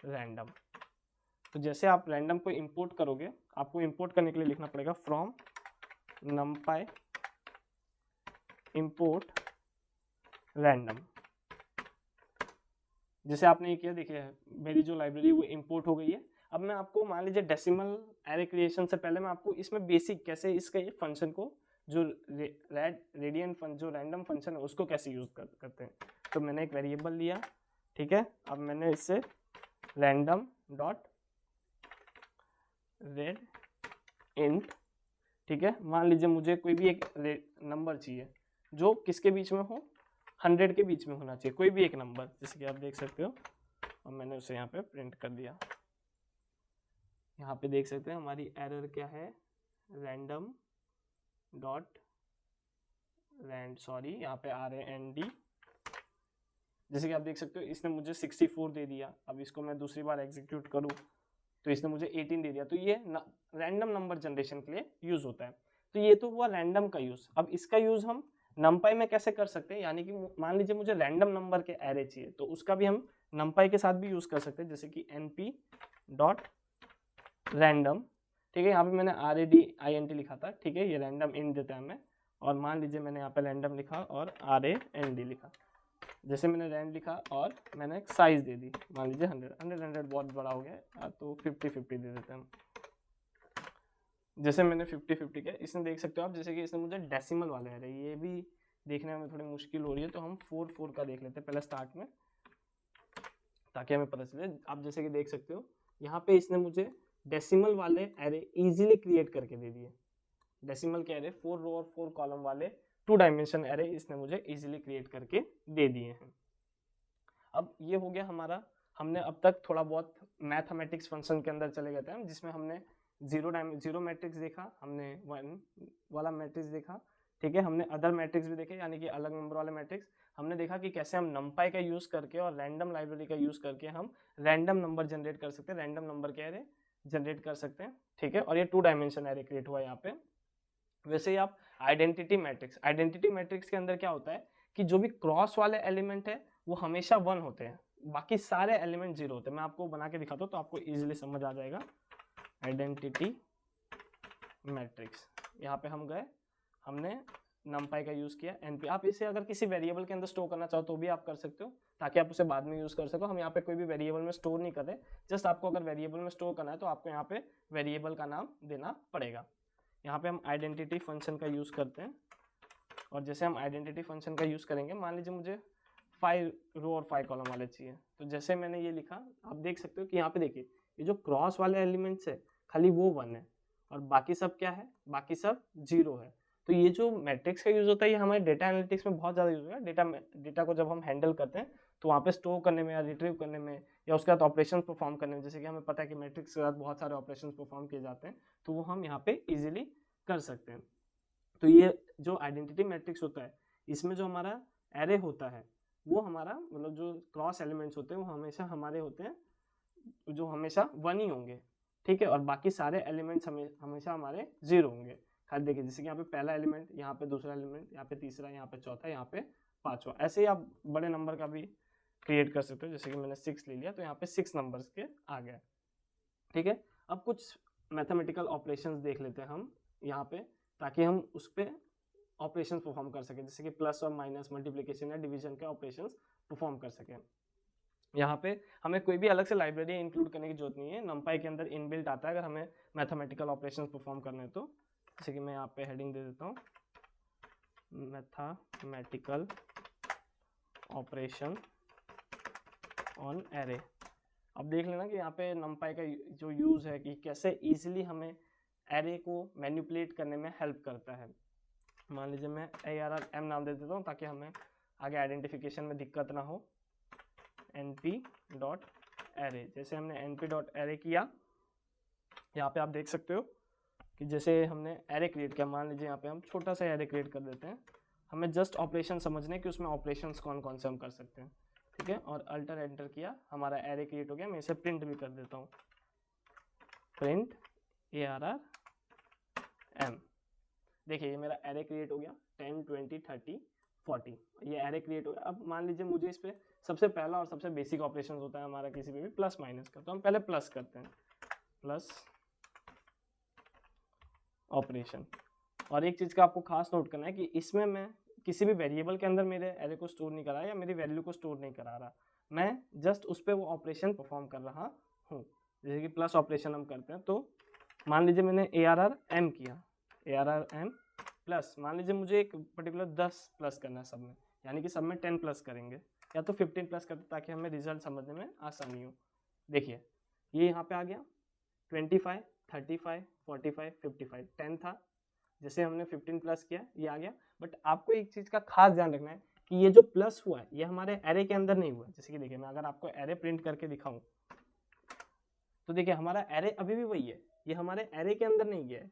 रैंडम, तो जैसे आप रैंडम को इंपोर्ट करोगे, आपको इंपोर्ट करने के लिए लिखना पड़ेगा फ्रॉम numpy इंपोर्ट रैंडम। जैसे आपने ये किया, देखिए मेरी जो लाइब्रेरी वो इंपोर्ट हो गई है। अब मैं आपको मान लीजिए डेसिमल एरे क्रिएशन से पहले मैं आपको इसमें बेसिक कैसे इसके फंक्शन को, जो रेडियन जो रैंडम फंक्शन है उसको कैसे यूज करते हैं। तो मैंने एक वेरिएबल लिया, ठीक है, अब मैंने इससे रैंडम डॉट रेड इंट, ठीक है, मान लीजिए मुझे कोई भी एक नंबर चाहिए जो किसके बीच में हो, 100 के बीच में होना चाहिए, कोई भी एक नंबर, जैसे कि आप देख सकते हो, और मैंने उसे यहाँ पे प्रिंट कर दिया। यहाँ पे देख सकते हैं हमारी एरर क्या है, रैंडम डॉट यहाँ पे RAND, जैसे कि आप देख सकते हो इसने मुझे 64 दे दिया। अब इसको मैं दूसरी बार एग्जीक्यूट करूँ तो इसने मुझे 18 दे दिया। तो ये रैंडम नंबर जनरेशन के लिए यूज होता है। तो ये तो हुआ रैंडम का यूज। अब इसका यूज हम numpy में कैसे कर सकते हैं, यानी कि मान लीजिए मुझे रैंडम नंबर के एरे चाहिए, तो उसका भी हम numpy के साथ भी यूज कर सकते हैं, जैसे कि np डॉट रैंडम, ठीक है, यहाँ पे मैंने RADINT लिखा था, ठीक है, ये रैंडम इंट देता है हमें, और मान लीजिए मैंने यहाँ पे रैंडम लिखा और RAND लिखा, जैसे मैंने रैंड लिखा और मैंने एक साइज दे दी, मान लीजिए 100 बहुत बड़ा हो गया, तो 50-50 दे देते हैं हम। जैसे मैंने 50-50 किया, इसमें देख सकते हो आप, जैसे कि इसने मुझे डेसिमल वाले एरे, ये भी देखने में थोड़ी मुश्किल हो रही है, तो हम 4 का देख लेते हैं पहले स्टार्ट में, ताकि हमें पता चले। आप जैसे कि देख सकते हो यहाँ पे इसने मुझे डेसिमल वाले एरे इजीली क्रिएट करके दे दिए। डेसिमल के एरे 4 रो और 4 कॉलम वाले 2 डायमेंशन एरे इसने मुझे इजीली क्रिएट करके दे दिए हैं। अब ये हो गया हमारा, हमने अब तक थोड़ा बहुत मैथमेटिक्स फंक्शन के अंदर चले गए थे हम, जिसमें हमने जीरो मैट्रिक्स देखा, हमने 1 वाला मैट्रिक्स देखा, ठीक है, हमने अदर मैट्रिक्स भी देखे, यानी कि अलग नंबर वाले मैट्रिक्स। हमने देखा कि कैसे हम numpy का यूज करके और रैंडम लाइब्रेरी का यूज करके हम रैंडम नंबर जनरेट कर सकते हैं, रैंडम नंबर के एरे जनरेट कर सकते हैं, ठीक है, और ये 2 डायमेंशन एरे क्रिएट हुआ यहाँ पे। वैसे ही आप आइडेंटिटी मैट्रिक्स के अंदर क्या होता है कि जो भी क्रॉस वाले एलिमेंट है वो हमेशा 1 होते हैं, बाकी सारे एलिमेंट 0 होते हैं। मैं आपको बना के दिखाता हूँ तो आपको इजीली समझ आ जाएगा। आइडेंटिटी मैट्रिक्स, यहाँ पे हम गए, हमने numpy का यूज किया, np। आप इसे अगर किसी वेरिएबल के अंदर स्टोर करना चाहो तो भी आप कर सकते हो, ताकि आप उसे बाद में यूज कर सको। हम यहाँ पे कोई भी वेरिएबल में स्टोर नहीं कर रहे, जस्ट आपको अगर वेरिएबल में स्टोर करना है तो आपको यहाँ पे वेरिएबल का नाम देना पड़ेगा। यहाँ पे हम आइडेंटिटी फंक्शन का यूज करते हैं, और जैसे हम आइडेंटिटी फंक्शन का यूज करेंगे, मान लीजिए मुझे 5 रो और 5 कॉलम वाले चाहिए, तो जैसे मैंने ये लिखा, आप देख सकते हो कि यहाँ पे देखिए ये जो क्रॉस वाले एलिमेंट्स है खाली वो 1 है, और बाकी सब क्या है, बाकी सब 0 है। तो ये जो मैट्रिक्स का यूज होता है ये हमारे डेटा एनालिटिक्स में बहुत ज़्यादा यूज होगा। डेटा को जब हम हैंडल करते हैं तो वहाँ पे स्टोर करने में या रिट्रीव करने में या उसके बाद ऑपरेशन परफॉर्म करने में, जैसे कि हमें पता है कि मैट्रिक्स के साथ बहुत सारे ऑपरेशन परफॉर्म किए जाते हैं, तो वो हम यहाँ पे इजीली कर सकते हैं। तो ये जो आइडेंटिटी मैट्रिक्स होता है, इसमें जो हमारा एरे होता है वो हमारा मतलब जो क्रॉस एलिमेंट्स होते हैं वो हमेशा हमारे होते हैं, जो हमेशा 1 ही होंगे, ठीक है, और बाकी सारे एलिमेंट्स हमेशा हमारे 0 होंगे। खाली देखिए, जैसे कि यहाँ पे पहला एलिमेंट, यहाँ पे दूसरा एलिमेंट, यहाँ पे तीसरा, यहाँ पे चौथा, यहाँ पे 5वां। ऐसे ही आप बड़े नंबर का भी क्रिएट कर सकते हो, जैसे कि मैंने 6 ले लिया तो यहाँ पे 6 नंबर्स के आ गया, ठीक है। अब कुछ मैथमेटिकल ऑपरेशंस देख लेते हैं हम यहाँ पे, ताकि हम उस पर ऑपरेशन परफॉर्म कर सकें, जैसे कि प्लस और माइनस, मल्टीप्लिकेशन या डिवीजन के ऑपरेशंस परफॉर्म कर सकें। यहाँ पे हमें कोई भी अलग से लाइब्रेरी इंक्लूड करने की जरूरत नहीं है, numpy के अंदर इनबिल्ट आता है अगर हमें मैथमेटिकल ऑपरेशंस परफॉर्म करने हैं तो। जैसे कि मैं यहाँ पे हेडिंग दे देता हूँ, मैथमेटिकल ऑपरेशन ऑन एरे। अब देख लेना कि यहाँ पे numpy का जो यूज़ है कि कैसे इजीली हमें एरे को मैनिपुलेट करने में हेल्प करता है। मान लीजिए मैं ARRM नाम दे देता हूँ ताकि हमें आगे आइडेंटिफिकेशन में दिक्कत ना हो। np.array। जैसे हमने np.array किया, यहाँ पे आप देख सकते हो कि जैसे हमने एरे क्रिएट किया, मान लीजिए यहाँ पे हम छोटा सा एरे क्रिएट कर देते हैं। हमें जस्ट ऑपरेशन समझने कि उसमें ऑपरेशंस कौन कौन से हम कर सकते हैं, ठीक है। और अल्टर एंटर किया, हमारा एरे क्रिएट हो गया। मैं इसे प्रिंट भी कर देता हूँ, प्रिंट ARR_M। देखिए ये मेरा एरे क्रिएट हो गया 10 20 30 40, ये एरे क्रिएट हो गया। अब मान लीजिए मुझे इस पे सबसे पहला और सबसे बेसिक ऑपरेशन होता है हमारा किसी पे भी प्लस माइनस का, तो हम पहले प्लस करते हैं, प्लस ऑपरेशन। और एक चीज़ का आपको खास नोट करना है कि इसमें मैं किसी भी वेरिएबल के अंदर मेरे एरे को स्टोर नहीं करा या मेरी वैल्यू को स्टोर नहीं करा रहा, मैं जस्ट उस पर वो ऑपरेशन परफॉर्म कर रहा हूँ। जैसे कि प्लस ऑपरेशन हम करते हैं, तो मान लीजिए मैंने ARR_M किया, ARR_M प्लस, मान लीजिए मुझे एक पर्टिकुलर 10 प्लस करना है सब में, यानी कि सब में 10 प्लस करेंगे या तो 15 प्लस करते ताकि हमें रिजल्ट समझने में आसानी हो। देखिए ये यहाँ पे आ गया 25 35 45 55, 10 था, जैसे हमने 15 प्लस किया ये आ गया। बट आपको एक चीज़ का खास ध्यान रखना है कि ये जो प्लस हुआ है ये हमारे एरे के अंदर नहीं हुआ। जैसे कि देखिए मैं अगर आपको एरे प्रिंट करके दिखाऊं तो देखिए हमारा एरे अभी भी वही है, ये हमारे एरे के अंदर नहीं गया है।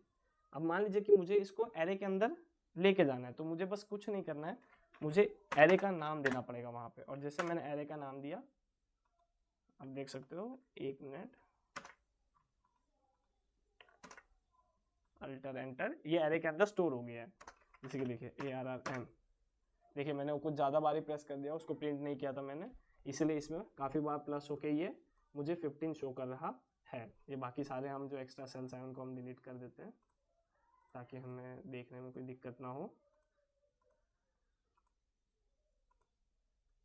अब मान लीजिए कि मुझे इसको एरे के अंदर लेके जाना है, तो मुझे बस कुछ नहीं करना है, मुझे एरे का नाम देना पड़ेगा वहाँ पे। और जैसे मैंने एरे का नाम दिया, आप देख सकते हो, एक मिनट, अल्टर एंटर, ये एरे के अंदर स्टोर हो गया है। जैसे कि देखिए ARR_M, देखिए मैंने कुछ ज़्यादा बारी प्रेस कर दिया, उसको प्रिंट नहीं किया था मैंने, इसलिए इसमें काफ़ी बार प्लस होके ये मुझे 15 शो कर रहा है। ये बाकी सारे हम जो एक्स्ट्रा सेल्स हैं उनको हम डिलीट कर देते हैं ताकि हमें देखने में कोई दिक्कत ना हो,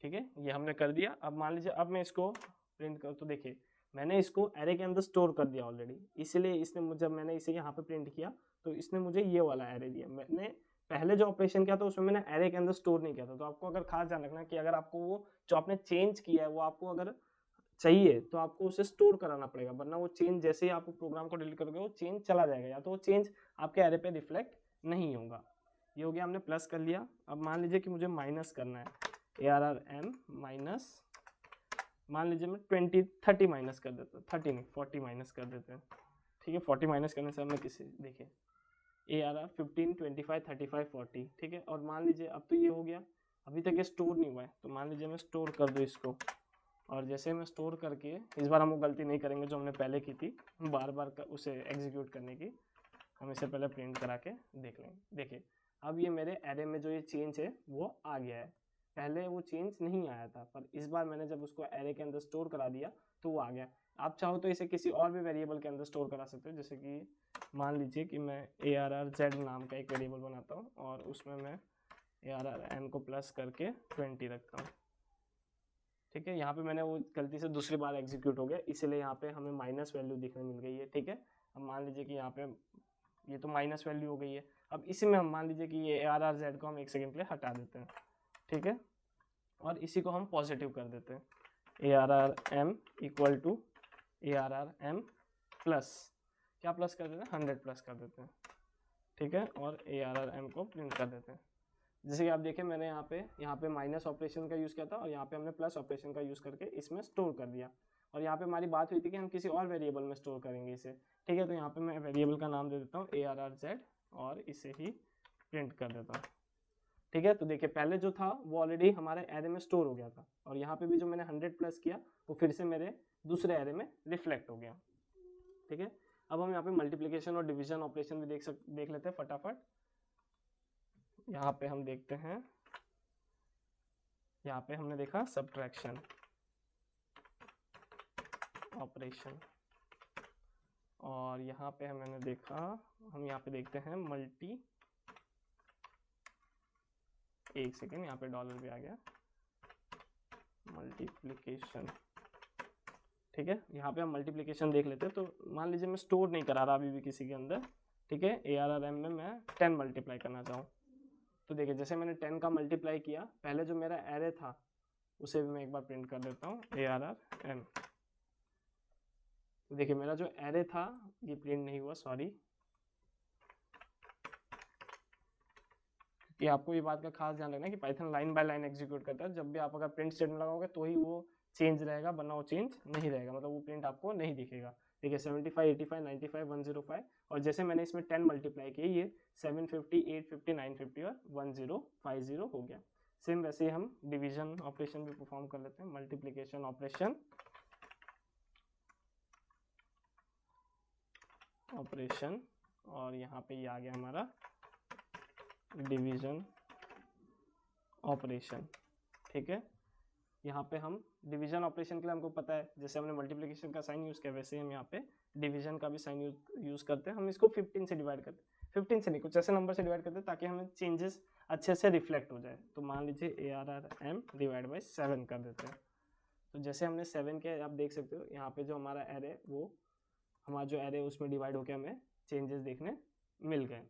ठीक है। ये हमने कर दिया। अब मान लीजिए अब मैं इसको प्रिंट कर, तो देखिए मैंने इसको एरे के अंदर स्टोर कर दिया ऑलरेडी, इसलिए इसने जब मैंने इसे यहाँ पे प्रिंट किया तो इसने मुझे ये वाला एरे दिया। मैंने पहले जो ऑपरेशन किया था उसमें मैंने एरे के अंदर स्टोर नहीं किया था। तो आपको अगर खास ध्यान रखना कि अगर आपको वो जो आपने चेंज किया है वो आपको अगर चाहिए तो आपको उसे स्टोर कराना पड़ेगा, वरना वो चेंज जैसे ही आप प्रोग्राम को डिलीट करोगे वो चेंज चला जाएगा, या तो वो चेंज आपके एरे पे रिफ्लेक्ट नहीं होगा। ये हो गया, हमने प्लस कर लिया। अब मान लीजिए कि मुझे माइनस करना है, ARR_M माइनस, मान लीजिए मैं 30 माइनस कर देता हूँ, 30 नहीं 40 माइनस कर देते हैं, ठीक है। 40 माइनस करने से हमें किसी, देखिए ARR 15 25 35 40, ठीक है। और मान लीजिए अब तो ये हो गया, अभी तक ये स्टोर नहीं हुआ है, तो मान लीजिए मैं स्टोर कर दूँ इसको। और जैसे मैं स्टोर करके, इस बार हम वो गलती नहीं करेंगे जो हमने पहले की थी, बार बार उसे एग्जीक्यूट करने की, हम इसे पहले प्रिंट करा के देख लेंगे। देखिए अब ये मेरे एरे में जो ये चेंज है वो आ गया है, पहले वो चेंज नहीं आया था, पर इस बार मैंने जब उसको एरे के अंदर स्टोर करा दिया तो वो आ गया। आप चाहो तो इसे किसी और भी वेरिएबल के अंदर स्टोर करा सकते हो, जैसे कि मान लीजिए कि मैं ARR_Z नाम का एक वेरिएबल बनाता हूँ और उसमें मैं ARR_M को प्लस करके 20 रखता हूँ, ठीक है। यहाँ पे मैंने वो गलती से दूसरी बार एग्जीक्यूट हो गया, इसलिए यहाँ पे हमें माइनस वैल्यू दिखने मिल गई है, ठीक है। अब मान लीजिए कि यहाँ पे ये तो माइनस वैल्यू हो गई है। अब इसी में हम मान लीजिए कि ये ARR_Z को हम 1 सेकंड के लिए हटा देते हैं, ठीक है, और इसी को हम पॉजिटिव कर देते हैं, ARR_M equal to ARR_M plus, क्या प्लस कर देते हैं, 100 प्लस कर देते हैं, ठीक है। और ARR_M को प्रिंट कर देते हैं। जैसे कि आप देखें मैंने यहाँ पे माइनस ऑपरेशन का यूज़ किया था और यहाँ पे हमने प्लस ऑपरेशन का यूज़ करके इसमें स्टोर कर दिया। और यहाँ पे हमारी बात हुई थी कि हम किसी और वेरिएबल में स्टोर करेंगे इसे, ठीक है। तो यहाँ पे मैं वेरिएबल का नाम दे देता हूँ ARR_Z और इसे ही प्रिंट कर देता हूँ, ठीक है। तो देखिए पहले जो था वो ऑलरेडी हमारे एरे में स्टोर हो गया था, और यहाँ पे भी जो मैंने 100 प्लस किया वो फिर से मेरे दूसरे एरे में रिफ्लेक्ट हो गया, ठीक है। अब हम यहाँ पे मल्टीप्लिकेशन और डिवीजन ऑपरेशन भी देख लेते हैं फटाफट। यहाँ पे हम देखते हैं, यहाँ पे हमने देखा सब्ट्रैक्शन ऑपरेशन, और यहाँ पे मैंने देखा, हम यहाँ पे देखते हैं मल्टी, एक सेकेंड, यहाँ पे डॉलर भी आ गया, मल्टीप्लिकेशन, ठीक है। यहाँ पे हम मल्टीप्लिकेशन देख लेते हैं। तो मान लीजिए मैं स्टोर नहीं करा रहा अभी भी किसी के अंदर, ठीक है। ARR_M में मैं 10 मल्टीप्लाई करना चाहूँ, तो देखिए जैसे मैंने 10 का मल्टीप्लाई किया, पहले जो मेरा एरे था उसे भी मैं एक बार प्रिंट कर देता हूँ ARR_M। तो देखिए मेरा जो एरे था ये प्रिंट नहीं हुआ, सॉरी, कि आपको ये बात का खास ध्यान रखना है कि Python line by line execute करता है। जब भी आप अगर प्रिंट स्टेटमेंट लगाओगे तो ही वो चेंज रहेगा, वरना वो चेंज नहीं रहेगा, मतलब वो प्रिंट आपको नहीं दिखेगा। देखिए 75, 85, 95, 105, और जैसे मैंने इसमें 10 मल्टीप्लाई किए, ये 750, 850, 950 और 1050 हो गया। सेम वैसे ही हम डिवीजन ऑपरेशन भी परफॉर्म कर लेते हैं, मल्टीप्लिकेशन ऑपरेशन, और यहाँ पे ये आ गया हमारा डिवीजन ऑपरेशन। ठीक है, यहाँ पे हम डिवीजन ऑपरेशन के लिए हमको पता है, जैसे हमने मल्टीप्लिकेशन का साइन यूज़ किया वैसे ही हम यहाँ पे डिवीजन का भी साइन यूज़ करते हैं। हम इसको 15 से डिवाइड करते हैं, 15 से नहीं, कुछ ऐसे नंबर से डिवाइड करते हैं ताकि हमें चेंजेस अच्छे से रिफ्लेक्ट हो जाए। तो मान लीजिए ARRM डिवाइड बाई 7 कर देते हैं। तो जैसे हमने 7 के, आप देख सकते हो यहाँ पे जो हमारा एरे, वो हमारा जो एरे उसमें डिवाइड होकर हमें चेंजेस देखने मिल गए।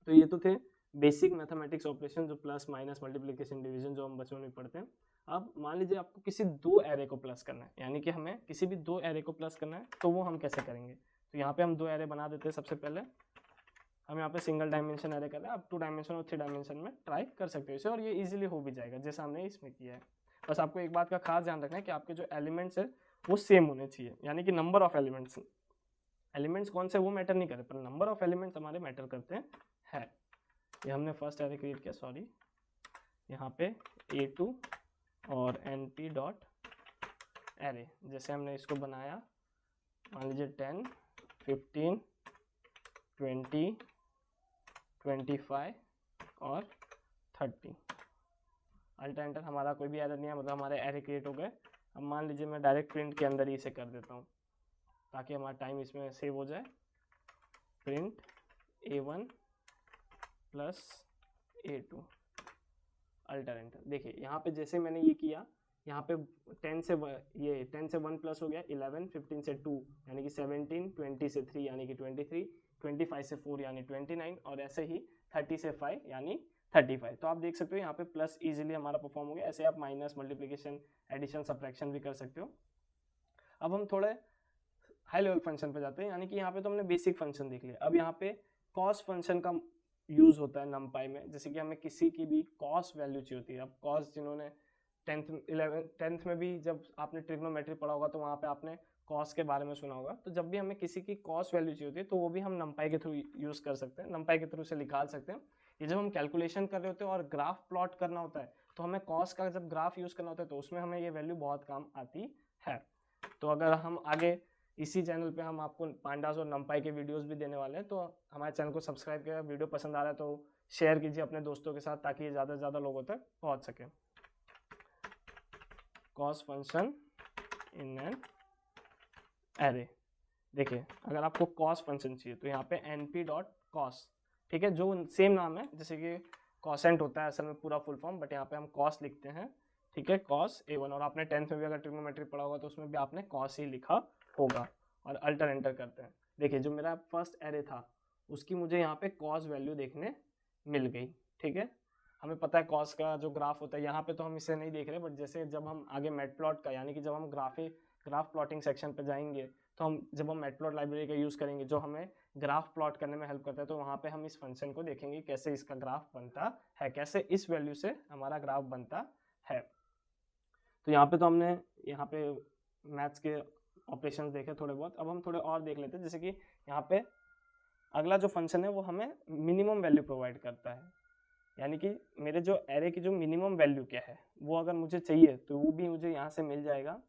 तो ये तो थे बेसिक मैथमेटिक्स ऑपरेशन, जो प्लस माइनस मल्टीप्लिकेशन डिवीजन जो हम बचपन में पढ़ते हैं। अब मान लीजिए आपको किसी दो एरे को प्लस करना है, यानी कि हमें किसी भी दो एरे को प्लस करना है, तो वो हम कैसे करेंगे? तो यहाँ पे हम दो एरे बना देते हैं। सबसे पहले हम यहाँ पे सिंगल डायमेंशन एरे कर रहे हैं, आप 2 डायमेंशन और 3 डायमेंशन में ट्राई कर सकते हो इसे, और ये इजीली हो भी जाएगा जैसा हमने इसमें किया है। बस आपको एक बात का खास ध्यान रखना है कि आपके जो एलिमेंट्स है वो सेम होने चाहिए, यानी कि नंबर ऑफ एलिमेंट्स कौन से वो मैटर नहीं करे, पर नंबर ऑफ एलिमेंट्स हमारे मैटर करते हैं। ये हमने फर्स्ट एरे क्रिएट किया, सॉरी, यहाँ पे A2 और NP डॉट एरे, जैसे हमने इसको बनाया, मान लीजिए 10, 15, 20, 25 और 30। अल्टर एंटर, हमारा कोई भी एरर नहीं है, मतलब हमारे एरे क्रिएट हो गए। अब मान लीजिए मैं डायरेक्ट प्रिंट के अंदर ही इसे कर देता हूँ ताकि हमारा टाइम इसमें सेव हो जाए। Print A1 plus A2, alter enter. देखिए यहाँ पे जैसे मैंने ये किया, यहाँ पे 10 से 1 प्लस हो गया, 11, 15 से 2 यानी कि 17, 20 से 3 यानी कि 23, 25 से 4 यानी 29, और ऐसे ही 30 से 5 यानी 35। तो आप देख सकते हो यहाँ पे प्लस इजीली हमारा परफॉर्म हो गया। ऐसे आप माइनस, मल्टीप्लिकेशन, एडिशन, सब्ट्रैक्शन भी कर सकते हो। अब हम थोड़े हाई लेवल फंक्शन पे जाते हैं, यानी कि यहाँ पे तो हमने बेसिक फंक्शन देख लिया। अब यहाँ पे कॉस फंक्शन का यूज़ होता है नमपाई में, जैसे कि हमें किसी की भी कॉस वैल्यू चाहिए होती है। अब कॉस, जिन्होंने 10th में भी जब आपने ट्रिग्नोमेट्री पढ़ा होगा तो वहाँ पे आपने कॉस के बारे में सुना होगा। तो जब भी हमें किसी की कॉस वैल्यू चाहिए होती है तो वो भी हम नमपाई के थ्रू यूज़ कर सकते हैं, नमपाई के थ्रू से निकाल सकते हैं। ये जब हम कैलकुलेशन कर रहे होते हैं और ग्राफ प्लॉट करना होता है, तो हमें कॉस का जब ग्राफ यूज़ करना होता है तो उसमें हमें ये वैल्यू बहुत काम आती है। तो अगर हम आगे इसी चैनल पे हम आपको पांडास और नमपाई के वीडियोस भी देने वाले हैं, तो हमारे चैनल को सब्सक्राइब करें। वीडियो पसंद आ रहा है तो शेयर कीजिए अपने दोस्तों के साथ ताकि ज़्यादा से ज़्यादा लोगों तक पहुंच सके। Cos function in an array. देखिए अगर आपको कॉस फंक्शन चाहिए तो यहाँ पे NP डॉट कॉस, ठीक है, जो सेम नाम है जैसे कि कॉसेंट होता है असल में पूरा फुल फॉर्म, बट यहाँ पे हम कॉस लिखते हैं, ठीक है, कॉस A1। और आपने 10th में भी अगर ट्रिग्नोमेट्री पढ़ा होगा तो उसमें भी आपने कॉस ही लिखा होगा, और अल्टर एंटर करते हैं। देखिए जो मेरा फर्स्ट एरे था उसकी मुझे यहाँ पे कॉस वैल्यू देखने मिल गई, ठीक है। हमें पता है कॉस का जो ग्राफ होता है, यहाँ पे तो हम इसे नहीं देख रहे, बट जैसे जब हम आगे मैटप्लॉट का, यानी कि जब हम ग्राफ प्लॉटिंग सेक्शन पे जाएंगे तो जब हम मैटप्लॉट लाइब्रेरी का यूज़ करेंगे जो हमें ग्राफ प्लॉट करने में हेल्प करता है, तो वहाँ पे हम इस फंक्शन को देखेंगे कैसे इसका ग्राफ बनता है, कैसे इस वैल्यू से हमारा ग्राफ बनता है। तो यहाँ पे तो हमने यहाँ पे मैथ्स के ऑपरेशंस देखे थोड़े बहुत। अब हम थोड़े और देख लेते हैं, जैसे कि यहाँ पे अगला जो फंक्शन है वो हमें मिनिमम वैल्यू प्रोवाइड करता है, यानी कि मेरे जो एरे की जो मिनिमम वैल्यू क्या है वो अगर मुझे चाहिए तो वो भी मुझे यहाँ से मिल जाएगा।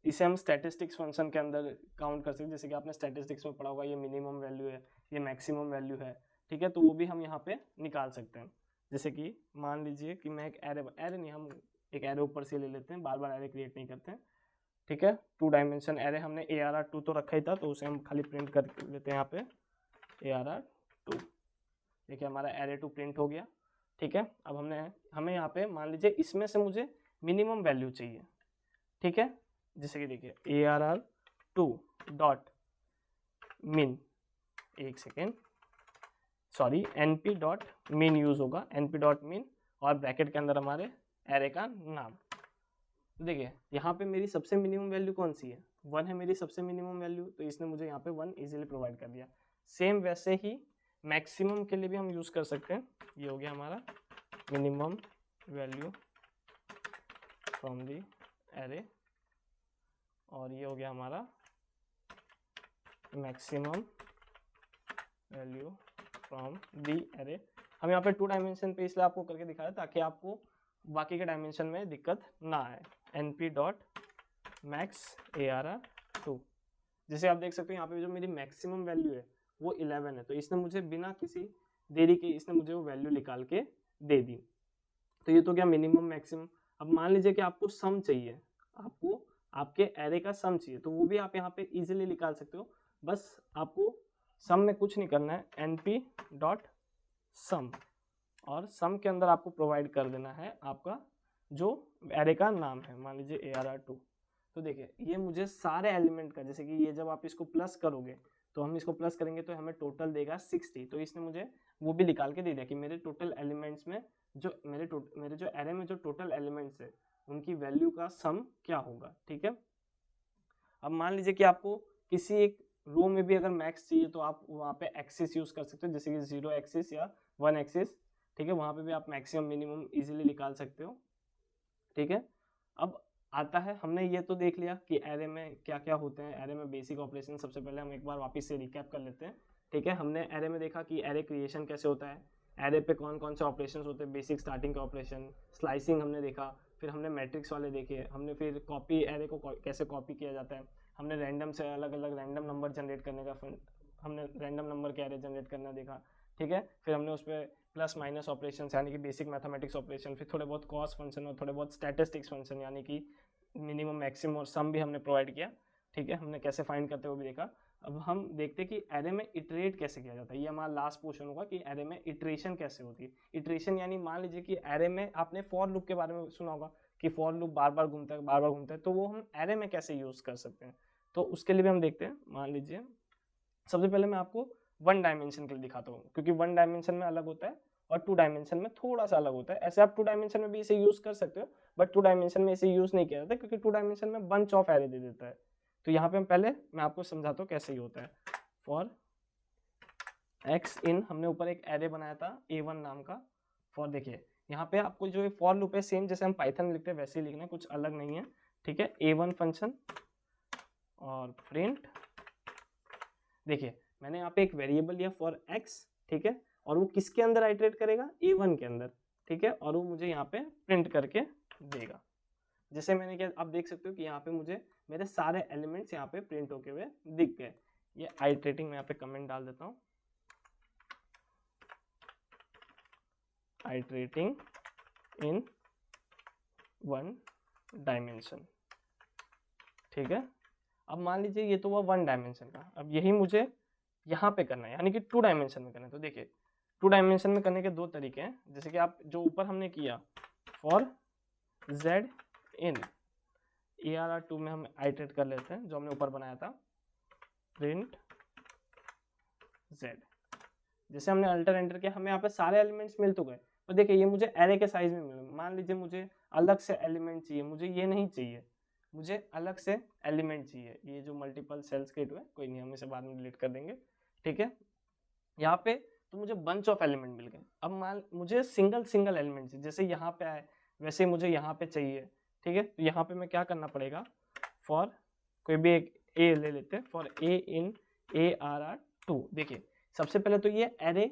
इसे हम स्टैटिस्टिक्स फंक्शन के अंदर काउंट कर सकते हैं, जैसे कि आपने स्टैटिस्टिक्स में पढ़ा होगा, ये मिनिमम वैल्यू है, ये मैक्सिमम वैल्यू है, ठीक है, तो वो भी हम यहाँ पे निकाल सकते हैं। जैसे कि मान लीजिए कि मैं एक एरे नहीं, हम एक एरे ऊपर से ले लेते हैं, बार बार एरे क्रिएट नहीं करते हैं, ठीक है। 2 डायमेंशन एरे, हमने ARR2 तो रखा ही था तो उसे हम खाली प्रिंट कर लेते हैं यहाँ पे ARR2। देखिए हमारा एरे2 प्रिंट हो गया, ठीक है। अब हमें यहाँ पे मान लीजिए इसमें से मुझे मिनिमम वैल्यू चाहिए, ठीक है। जैसे कि देखिए ARR2 डॉट मिन, एक सेकेंड, सॉरी, NP डॉट मिन यूज होगा, NP डॉट मिन, और ब्रैकेट के अंदर हमारे एरे का नाम। देखिए यहाँ पे मेरी सबसे मिनिमम वैल्यू कौन सी है, 1 है मेरी सबसे मिनिमम वैल्यू, तो इसने मुझे यहाँ पे 1 इजीली प्रोवाइड कर दिया। सेम वैसे ही मैक्सिमम के लिए भी हम यूज़ कर सकते हैं। ये हो गया हमारा minimum value from the array, और ये हो गया हमारा maximum value from the array. हम यहाँ पे 2 डायमेंशन पे इसलिए आपको करके दिखाया ताकि आपको बाकी के डायमेंशन में दिक्कत ना आए। np डॉट मैक्स ARR2, जैसे आप देख सकते हो यहाँ पे जो मेरी मैक्सिमम वैल्यू है वो 11 है, तो इसने मुझे बिना किसी देरी के इसने मुझे वो वैल्यू निकाल के दे दी। तो ये तो क्या मिनिमम मैक्सिमम। अब मान लीजिए कि आपको सम चाहिए, आपको आपके एरे का सम चाहिए, तो वो भी आप यहाँ पे इजीली निकाल सकते हो। बस आपको सम में कुछ नहीं करना है, np डॉट सम, और सम के अंदर आपको प्रोवाइड कर देना है आपका जो एरे का नाम है, मान लीजिए ARR2। तो देखिए ये मुझे सारे एलिमेंट का, जैसे कि ये जब आप इसको प्लस करोगे तो हम इसको प्लस करेंगे तो हमें टोटल देगा 60, तो इसने मुझे वो भी निकाल के दे दिया कि मेरे टोटल एलिमेंट्स में जो मेरे जो एरे में जो टोटल एलिमेंट्स है उनकी वैल्यू का सम क्या होगा। ठीक है, अब मान लीजिए कि आपको किसी एक रो में भी अगर मैक्स चाहिए तो आप वहाँ पे एक्सिस यूज कर सकते हो, जैसे कि 0 एक्सिस या 1 एक्सिस। ठीक है, वहाँ पे भी आप मैक्सिमम मिनिमम इजीली निकाल सकते हो। ठीक है, अब आता है, हमने ये तो देख लिया कि एरे में क्या क्या होते हैं, एरे में बेसिक ऑपरेशन। सबसे पहले हम एक बार वापस से रिकैप कर लेते हैं। ठीक है, हमने एरे में देखा कि एरे क्रिएशन कैसे होता है, एरे पे कौन कौन से ऑपरेशन होते हैं, बेसिक स्टार्टिंग के ऑपरेशन, स्लाइसिंग हमने देखा, फिर हमने मैट्रिक्स वाले देखे, हमने फिर कॉपी, एरे को कैसे कॉपी किया जाता है, हमने रैंडम से अलग अलग रैंडम नंबर जनरेट करने का, हमने रैंडम नंबर के एरे जनरेट करना देखा। ठीक है, फिर हमने उस पर प्लस माइनस ऑपरेशन यानी कि बेसिक मैथमेटिक्स ऑपरेशन, फिर थोड़े बहुत कॉस फंक्शन और थोड़े बहुत स्टैटिस्टिक्स फंक्शन यानी कि मिनिमम मैक्सिमम और सम भी हमने प्रोवाइड किया। ठीक है, हमने कैसे फाइंड करते हैं वो भी देखा। अब हम देखते हैं कि एरे में इटरेट कैसे किया जाता है। ये हमारा लास्ट पोर्शन होगा कि एरे में इटरेशन कैसे होती है। इटरेशन यानी मान लीजिए कि एरे में आपने फॉर लूप के बारे में सुना होगा कि फॉर लूप बार बार घूमता है, बार बार घूमता है, तो वो हम एरे में कैसे यूज कर सकते हैं। तो उसके लिए भी हम देखते हैं। मान लीजिए सबसे पहले मैं आपको 1 डायमेंशन के लिए दिखाता हूँ, क्योंकि 1 डायमेंशन में अलग होता है और 2 डायमेंशन में थोड़ा सा अलग होता है। ऐसे आप 2 डायमेंशन में भी इसे यूज कर सकते हो, बट 2 डायमेंशन में इसे यूज नहीं किया जाता क्योंकि 2 डायमेंशन में बंच ऑफ एरे दे देता है। तो यहाँ पे हम पहले मैं आपको समझाता हूँ कैसे ही होता है। फॉर एक्स इन, हमने ऊपर एक एरे बनाया था A1 नाम का। फॉर देखिए यहाँ पे आपको जो फॉर लूप है सेम जैसे हम पाइथन में लिखते हैं वैसे ही लिखना है, कुछ अलग नहीं है। ठीक है, A1 फंक्शन और प्रिंट, देखिए मैंने यहाँ पे एक वेरिएबल लिया फॉर एक्स। ठीक है, और वो किसके अंदर आइटरेट करेगा, A1 के अंदर। ठीक है, और वो मुझे यहाँ पे प्रिंट करके देगा। जैसे मैंने क्या, आप देख सकते हो कि यहाँ पे मुझे मेरे सारे एलिमेंट्स यहाँ पे प्रिंट होके हुए दिख गए। ये आइटरेटिंग, मैं यहाँ पे कमेंट डाल देता हूँ, आइटरेटिंग इन 1 डायमेंशन। ठीक है, अब मान लीजिए ये तो हुआ 1 डायमेंशन का। अब यही मुझे यहाँ पे करना है यानी कि 2 डायमेंशन में करना है। तो देखिए 2 डायमेंशन में करने के 2 तरीके हैं। जैसे कि आप जो ऊपर हमने किया फॉर z इन ARR2 में हम आइटरेट कर लेते हैं, जो हमने ऊपर बनाया था प्रिंट z। जैसे हमने अल्टर एंटर किया, हमें यहाँ पे सारे एलिमेंट्स मिल तो गए, पर देखिए ये मुझे एरे के साइज में मिले। मान लीजिए मुझे अलग से एलिमेंट चाहिए, मुझे ये नहीं चाहिए, मुझे अलग से एलिमेंट चाहिए। ये जो मल्टीपल सेल्स क्रिएट हुए, कोई नहीं, हम इसे बाद में डिलीट कर देंगे। ठीक है, यहाँ पे तो मुझे बंच ऑफ एलिमेंट मिल गए। अब मान मुझे सिंगल एलिमेंट चाहिए, जैसे यहाँ पे आए वैसे मुझे यहाँ पे चाहिए। ठीक है, तो यहाँ पे मैं क्या करना पड़ेगा, फॉर कोई भी एक ए ले लेते हैं, फॉर ए इन ARR2। देखिए सबसे पहले तो ये एरे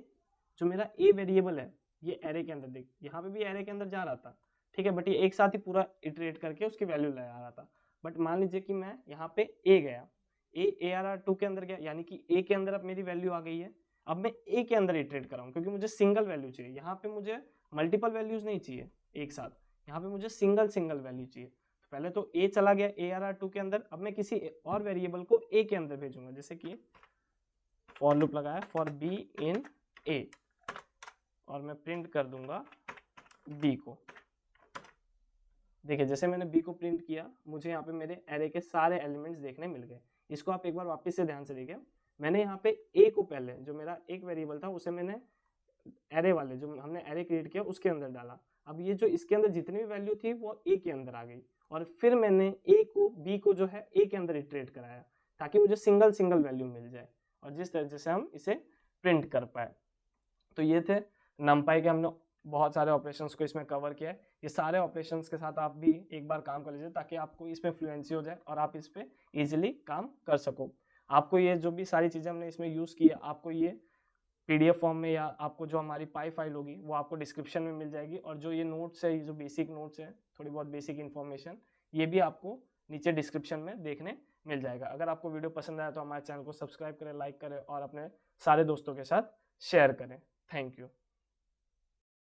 जो मेरा ए वेरिएबल है ये एरे के अंदर, देख यहाँ पे भी एरे के अंदर जा रहा था। ठीक है, बट ये एक साथ ही पूरा इटरेट करके उसकी वैल्यू ले आ रहा था। बट मान लीजिए कि मैं यहाँ पे ए गया, ARR2 के अंदर गया, यानी कि ए के अंदर अब मेरी वैल्यू आ गई है। अब मैं ए के अंदर इटरेट कर रहा हूँ क्योंकि मुझे सिंगल वैल्यू चाहिए। यहाँ पे मुझे मल्टीपल वैल्यूज नहीं चाहिए एक साथ, यहाँ पे मुझे सिंगल वैल्यू चाहिए। तो पहले तो ए चला गया ARR2 के अंदर, अब मैं किसी और वेरिएबल को ए के अंदर भेजूंगा। जैसे कि फॉर लूप लगाया फॉर बी इन ए, और मैं प्रिंट कर दूंगा बी को। देखिए जैसे मैंने बी को प्रिंट किया, मुझे यहाँ पे मेरे एरे के सारे एलिमेंट्स देखने मिल गए। इसको आप एक बार वापस से ध्यान से देखिए, मैंने यहाँ पे ए को पहले, जो मेरा एक वेरिएबल था उसे मैंने एरे वाले जो हमने एरे क्रिएट किया उसके अंदर डाला। अब ये जो इसके अंदर जितनी भी वैल्यू थी वो ए के अंदर आ गई, और फिर मैंने ए को बी को जो है ए के अंदर इटरेट कराया ताकि मुझे सिंगल वैल्यू मिल जाए और जिस तरह से हम इसे प्रिंट कर पाए। तो ये थे नमपाई के हमने बहुत सारे ऑपरेशंस को इसमें कवर किया है। ये सारे ऑपरेशंस के साथ आप भी एक बार काम कर लीजिए ताकि आपको इसमें फ्लुएंसी हो जाए और आप इस पर ईजिली काम कर सको। आपको ये जो भी सारी चीज़ें हमने इसमें यूज़ की है, आपको ये PDF फॉर्म में या आपको जो हमारी पाई फाइल होगी वो आपको डिस्क्रिप्शन में मिल जाएगी, और जो ये नोट्स है, ये जो बेसिक नोट्स है, थोड़ी बहुत बेसिक इन्फॉर्मेशन, ये भी आपको नीचे डिस्क्रिप्शन में देखने मिल जाएगा। अगर आपको वीडियो पसंद आया तो हमारे चैनल को सब्सक्राइब करें, लाइक करें और अपने सारे दोस्तों के साथ शेयर करें। Thank you.